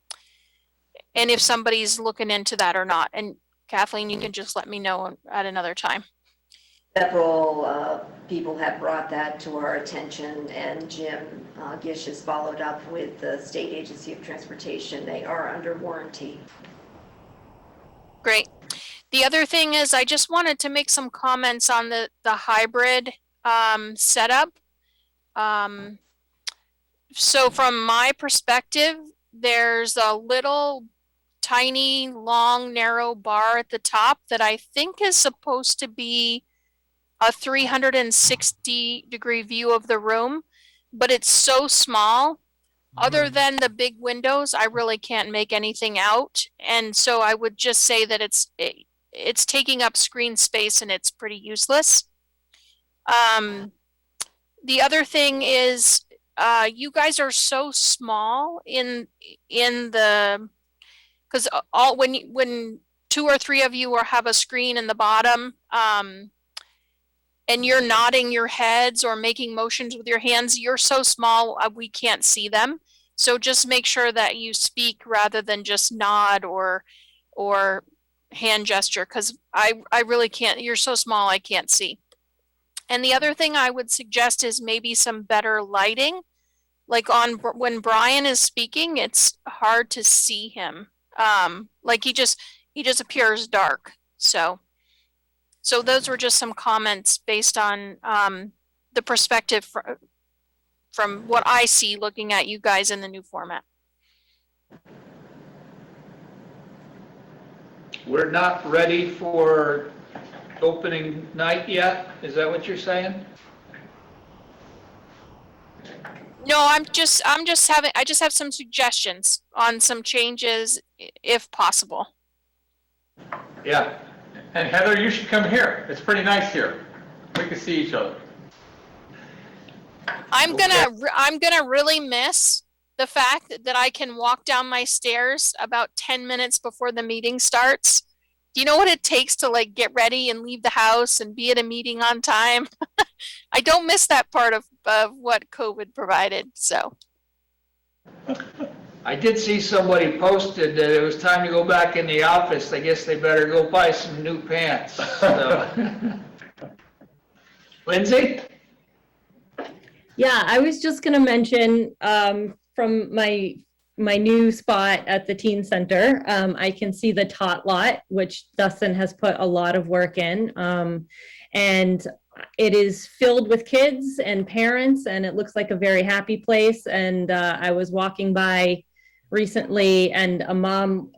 if somebody's looking into that or not. And Kathleen, you can just let me know at another time. Several people have brought that to our attention, and Jim Gish has followed up with the State Agency of Transportation. They are under warranty. Great. The other thing is I just wanted to make some comments on the hybrid setup. So from my perspective, there's a little tiny, long, narrow bar at the top that I think is supposed to be a 360-degree view of the room, but it's so small. Other than the big windows, I really can't make anything out. And so I would just say that it's taking up screen space and it's pretty useless. The other thing is you guys are so small in the, because when two or three of you have a screen in the bottom, and you're nodding your heads or making motions with your hands, you're so small we can't see them. So just make sure that you speak rather than just nod or hand gesture, because I really can't. You're so small I can't see. And the other thing I would suggest is maybe some better lighting. Like when Brian is speaking, it's hard to see him. Like he just appears dark. So those were just some comments based on the perspective from what I see looking at you guys in the new format. We're not ready for opening night yet? Is that what you're saying? No, I just have some suggestions on some changes if possible. Yeah. And Heather, you should come here. It's pretty nice here. We can see each other. I'm gonna really miss the fact that I can walk down my stairs about 10 minutes before the meeting starts. Do you know what it takes to like get ready and leave the house and be at a meeting on time? I don't miss that part of what COVID provided, so. I did see somebody posted that it was time to go back in the office. I guess they better go buy some new pants. So. Lindsay? Yeah, I was just going to mention from my new spot at the teen center, I can see the tot lot, which Dustin has put a lot of work in. And it is filled with kids and parents, and it looks like a very happy place. And I was walking by recently, and a mom,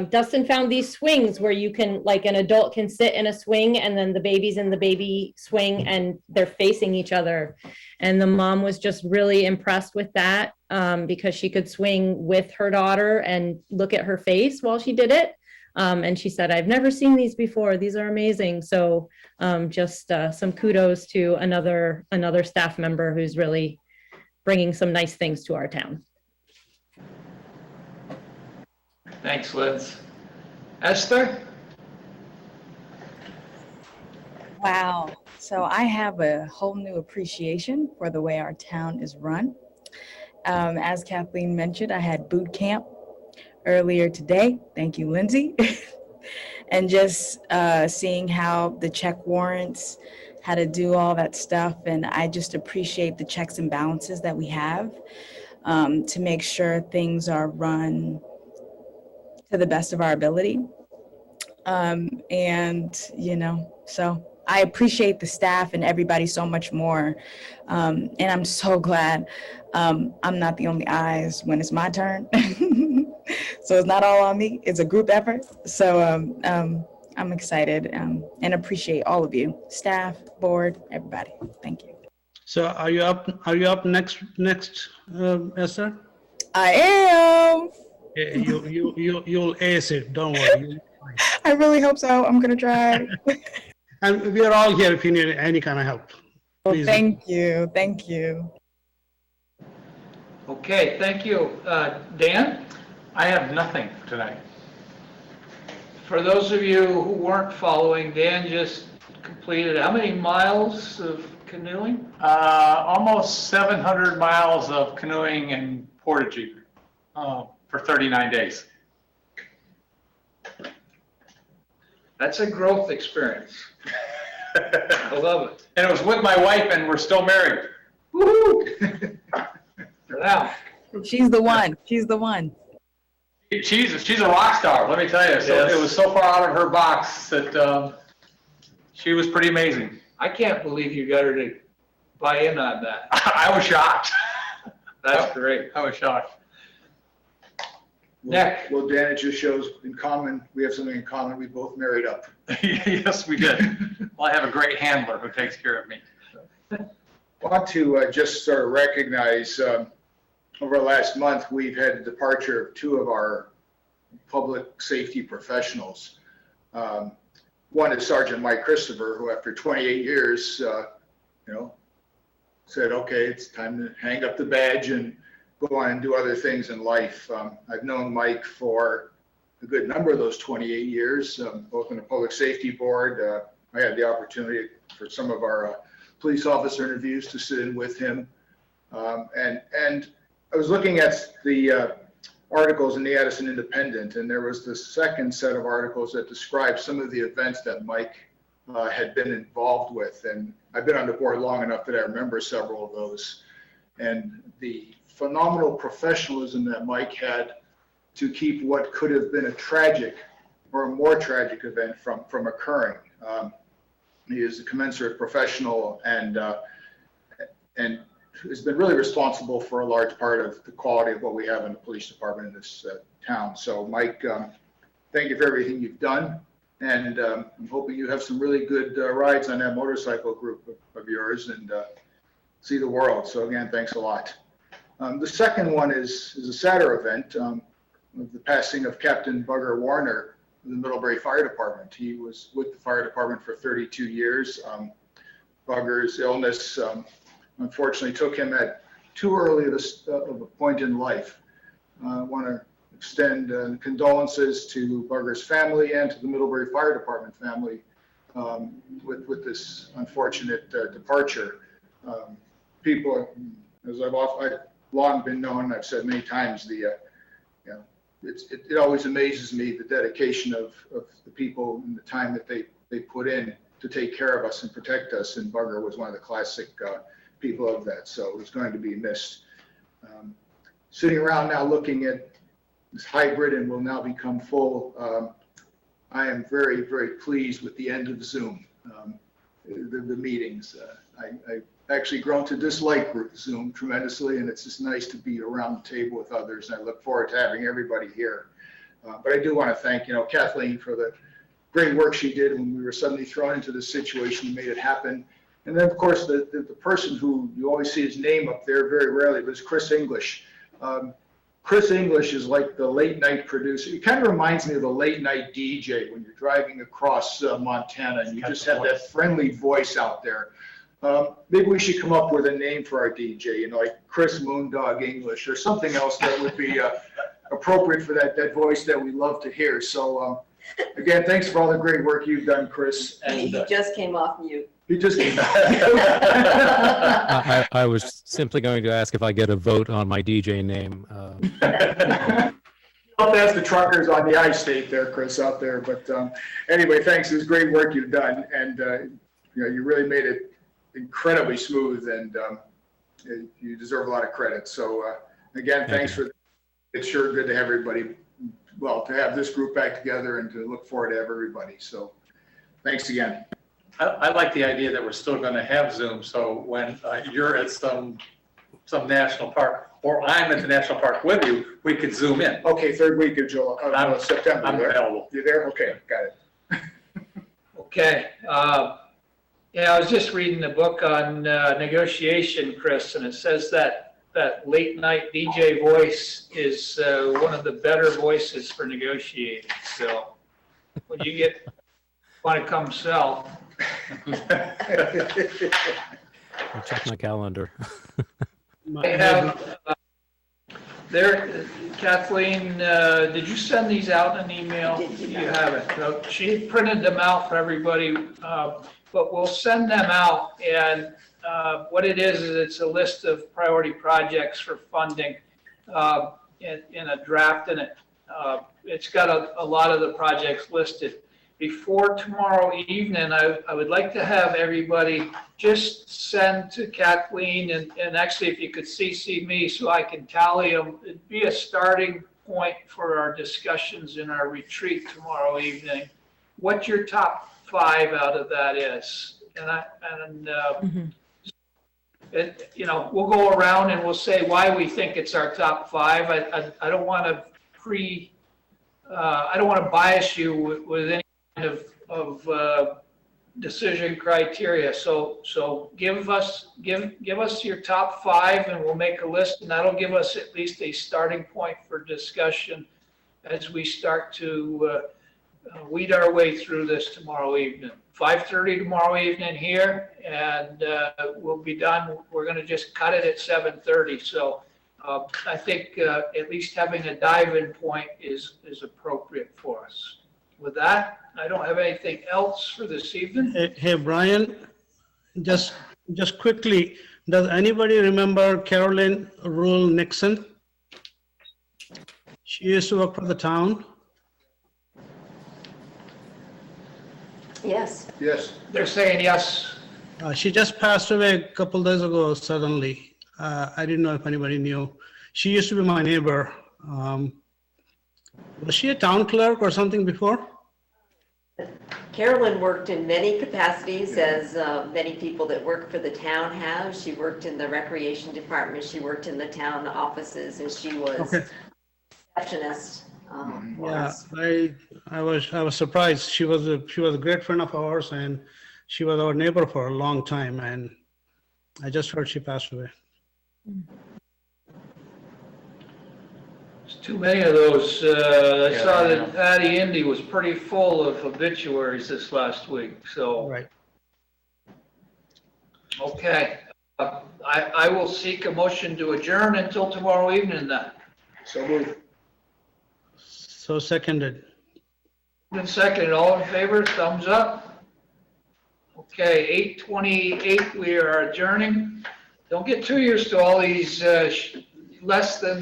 Dustin found these swings where you can, like an adult can sit in a swing, and then the baby's in the baby swing and they're facing each other. And the mom was just really impressed with that because she could swing with her daughter and look at her face while she did it. And she said, I've never seen these before. These are amazing. So just some kudos to another staff member who's really bringing some nice things to our town. Thanks, Liz. Esther? Wow. So I have a whole new appreciation for the way our town is run. As Kathleen mentioned, I had boot camp earlier today. Thank you, Lindsay. And just seeing how the check warrants, how to do all that stuff. And I just appreciate the checks and balances that we have to make sure things are run to the best of our ability. And, you know, so I appreciate the staff and everybody so much more. And I'm so glad I'm not the only eyes when it's my turn. So it's not all on me, it's a group effort. So I'm excited and appreciate all of you, staff, board, everybody. Thank you. So are you up next, Esther? I am. Yeah, you'll ace it, don't worry. I really hope so. I'm gonna try. And we are all here if you need any kind of help. Well, Please. thank you. Thank you. Okay, thank you. Dan, I have nothing tonight. for those of you who weren't following, Dan just completed how many miles of canoeing? Almost 700 miles of canoeing and portaging for 39 days. That's a growth experience. I love it. And it was with my wife, and we're still married. Woo-hoo! Wow. She's the one. She's the one. She's a rock star, let me tell you. So Yes. it was so far out of her box that she was pretty amazing. I can't believe you got her to buy in on that. I was shocked. That's great. I was shocked. Nick. Well, Dan, it just shows in common, we have something in common. We both married up. Yes, we did. Well, I have a great handler who takes care of me. I want to just sort of recognize over the last month, we've had the departure of two of our public safety professionals. One is Sergeant Mike Christopher, who after 28 years, said, okay, it's time to hang up the badge and go on and do other things in life. I've known Mike for a good number of those 28 years, both in the Public Safety Board. I had the opportunity for some of our police officer interviews to sit in with him. And I was looking at the articles in the Addison Independent, and there was the second set of articles that described some of the events that Mike had been involved with. And I've been on the board long enough that I remember several of those. And the phenomenal professionalism that Mike had to keep what could have been a tragic or a more tragic event from occurring. He is a commensurate professional and has been really responsible for a large part of the quality of what we have in the police department in this town. So Mike, thank you for everything you've done. And I'm hoping you have some really good rides on that motorcycle group of yours and see the world. So again, thanks a lot. The second one is a sadder event of the passing of Captain Bugger Warner of the Middlebury Fire Department. He was with the fire department for 32 years. Bugger's illness unfortunately took him at too early of a point in life. I want to extend condolences to Bugger's family and to the Middlebury Fire Department family with this unfortunate departure. People, as I've long been known, I've said many times, it always amazes me the dedication of the people and the time that they put in to take care of us and protect us. And Bugger was one of the classic people of that. So it's going to be missed. Sitting around now looking at this hybrid and will now become full, I am very, very pleased with the end of Zoom, the meetings. I've actually grown to dislike Zoom tremendously, and it's just nice to be around the table with others. And I look forward to having everybody here. But I do want to thank, Kathleen for the great work she did when we were suddenly thrown into this situation and made it happen. And then, of course, the person who you always see his name up there very rarely, but it's Chris English. Chris English is like the late night producer. He kind of reminds me of a late night DJ when you're driving across Montana and you just have that friendly voice out there. Maybe we should come up with a name for our DJ, like Chris Moondog English or something else that would be appropriate for that voice that we love to hear. So again, thanks for all the great work you've done, Chris. And He just came off mute. he just came I was simply going to ask if I get a vote on my DJ name. I'll ask the truckers on the I-State there, Chris, out there. But anyway, thanks. It was great work you've done. And you really made it incredibly smooth, and you deserve a lot of credit. So again, thanks for, it's sure good to have everybody, to have this group back together and to look forward to have everybody. So thanks again. I like the idea that we're still going to have Zoom. So when you're at some national park or I'm at the national park with you, we could Zoom in. Okay, third week of September. I'm available. You there? Okay, got it. Okay. I was just reading the book on negotiation, Chris, and it says that late night DJ voice is one of the better voices for negotiating. So when you want to come sell. I'll check my calendar. I have, there, Kathleen, did you send these out in an email? You haven't. So she printed them out for everybody, but we'll send them out. And what it is it's a list of priority projects for funding in a draft, and it's got a lot of the projects listed. Before tomorrow evening, I would like to have everybody just send to Kathleen, and actually if you could CC me so I can tally them, it'd be a starting point for our discussions in our retreat tomorrow evening, what your top 5 out of that is. You know, we'll go around and we'll say why we think it's our top 5. I don't want to I don't want to bias you with any kind of decision criteria. So give us your top 5 and we'll make a list, and that'll give us at least a starting point for discussion as we start to weed our way through this tomorrow evening. 5:30 tomorrow evening here, and we'll be done. We're going to just cut it at 7:30. So I think at least having a dive-in point is appropriate for us. With that, I don't have anything else for this evening. Hey, Brian, just quickly, does anybody remember Carolyn Rule Nixon? She used to work for the town. Yes. Yes. They're saying yes. She just passed away a couple days ago suddenly. I didn't know if anybody knew. She used to be my neighbor. Was she a town clerk or something before? Carolyn worked in many capacities, as many people that work for the town have. She worked in the recreation department, she worked in the town offices, and she was Okay. receptionist. Yeah, I was surprised. She was a great friend of ours, and she was our neighbor for a long time. And I just heard she passed away. There's too many of those. I saw that Patty Indy was pretty full of obituaries this last week. So Right. Okay, I will seek a motion to adjourn until tomorrow evening then. So moved. So seconded. And second, all in favor, thumbs up. Okay, 8:28, we are adjourning. Don't get too used to all these less than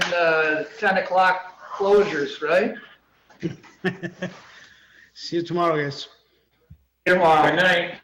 10 o'clock closures, right? See you tomorrow, guys. Tomorrow. Good night.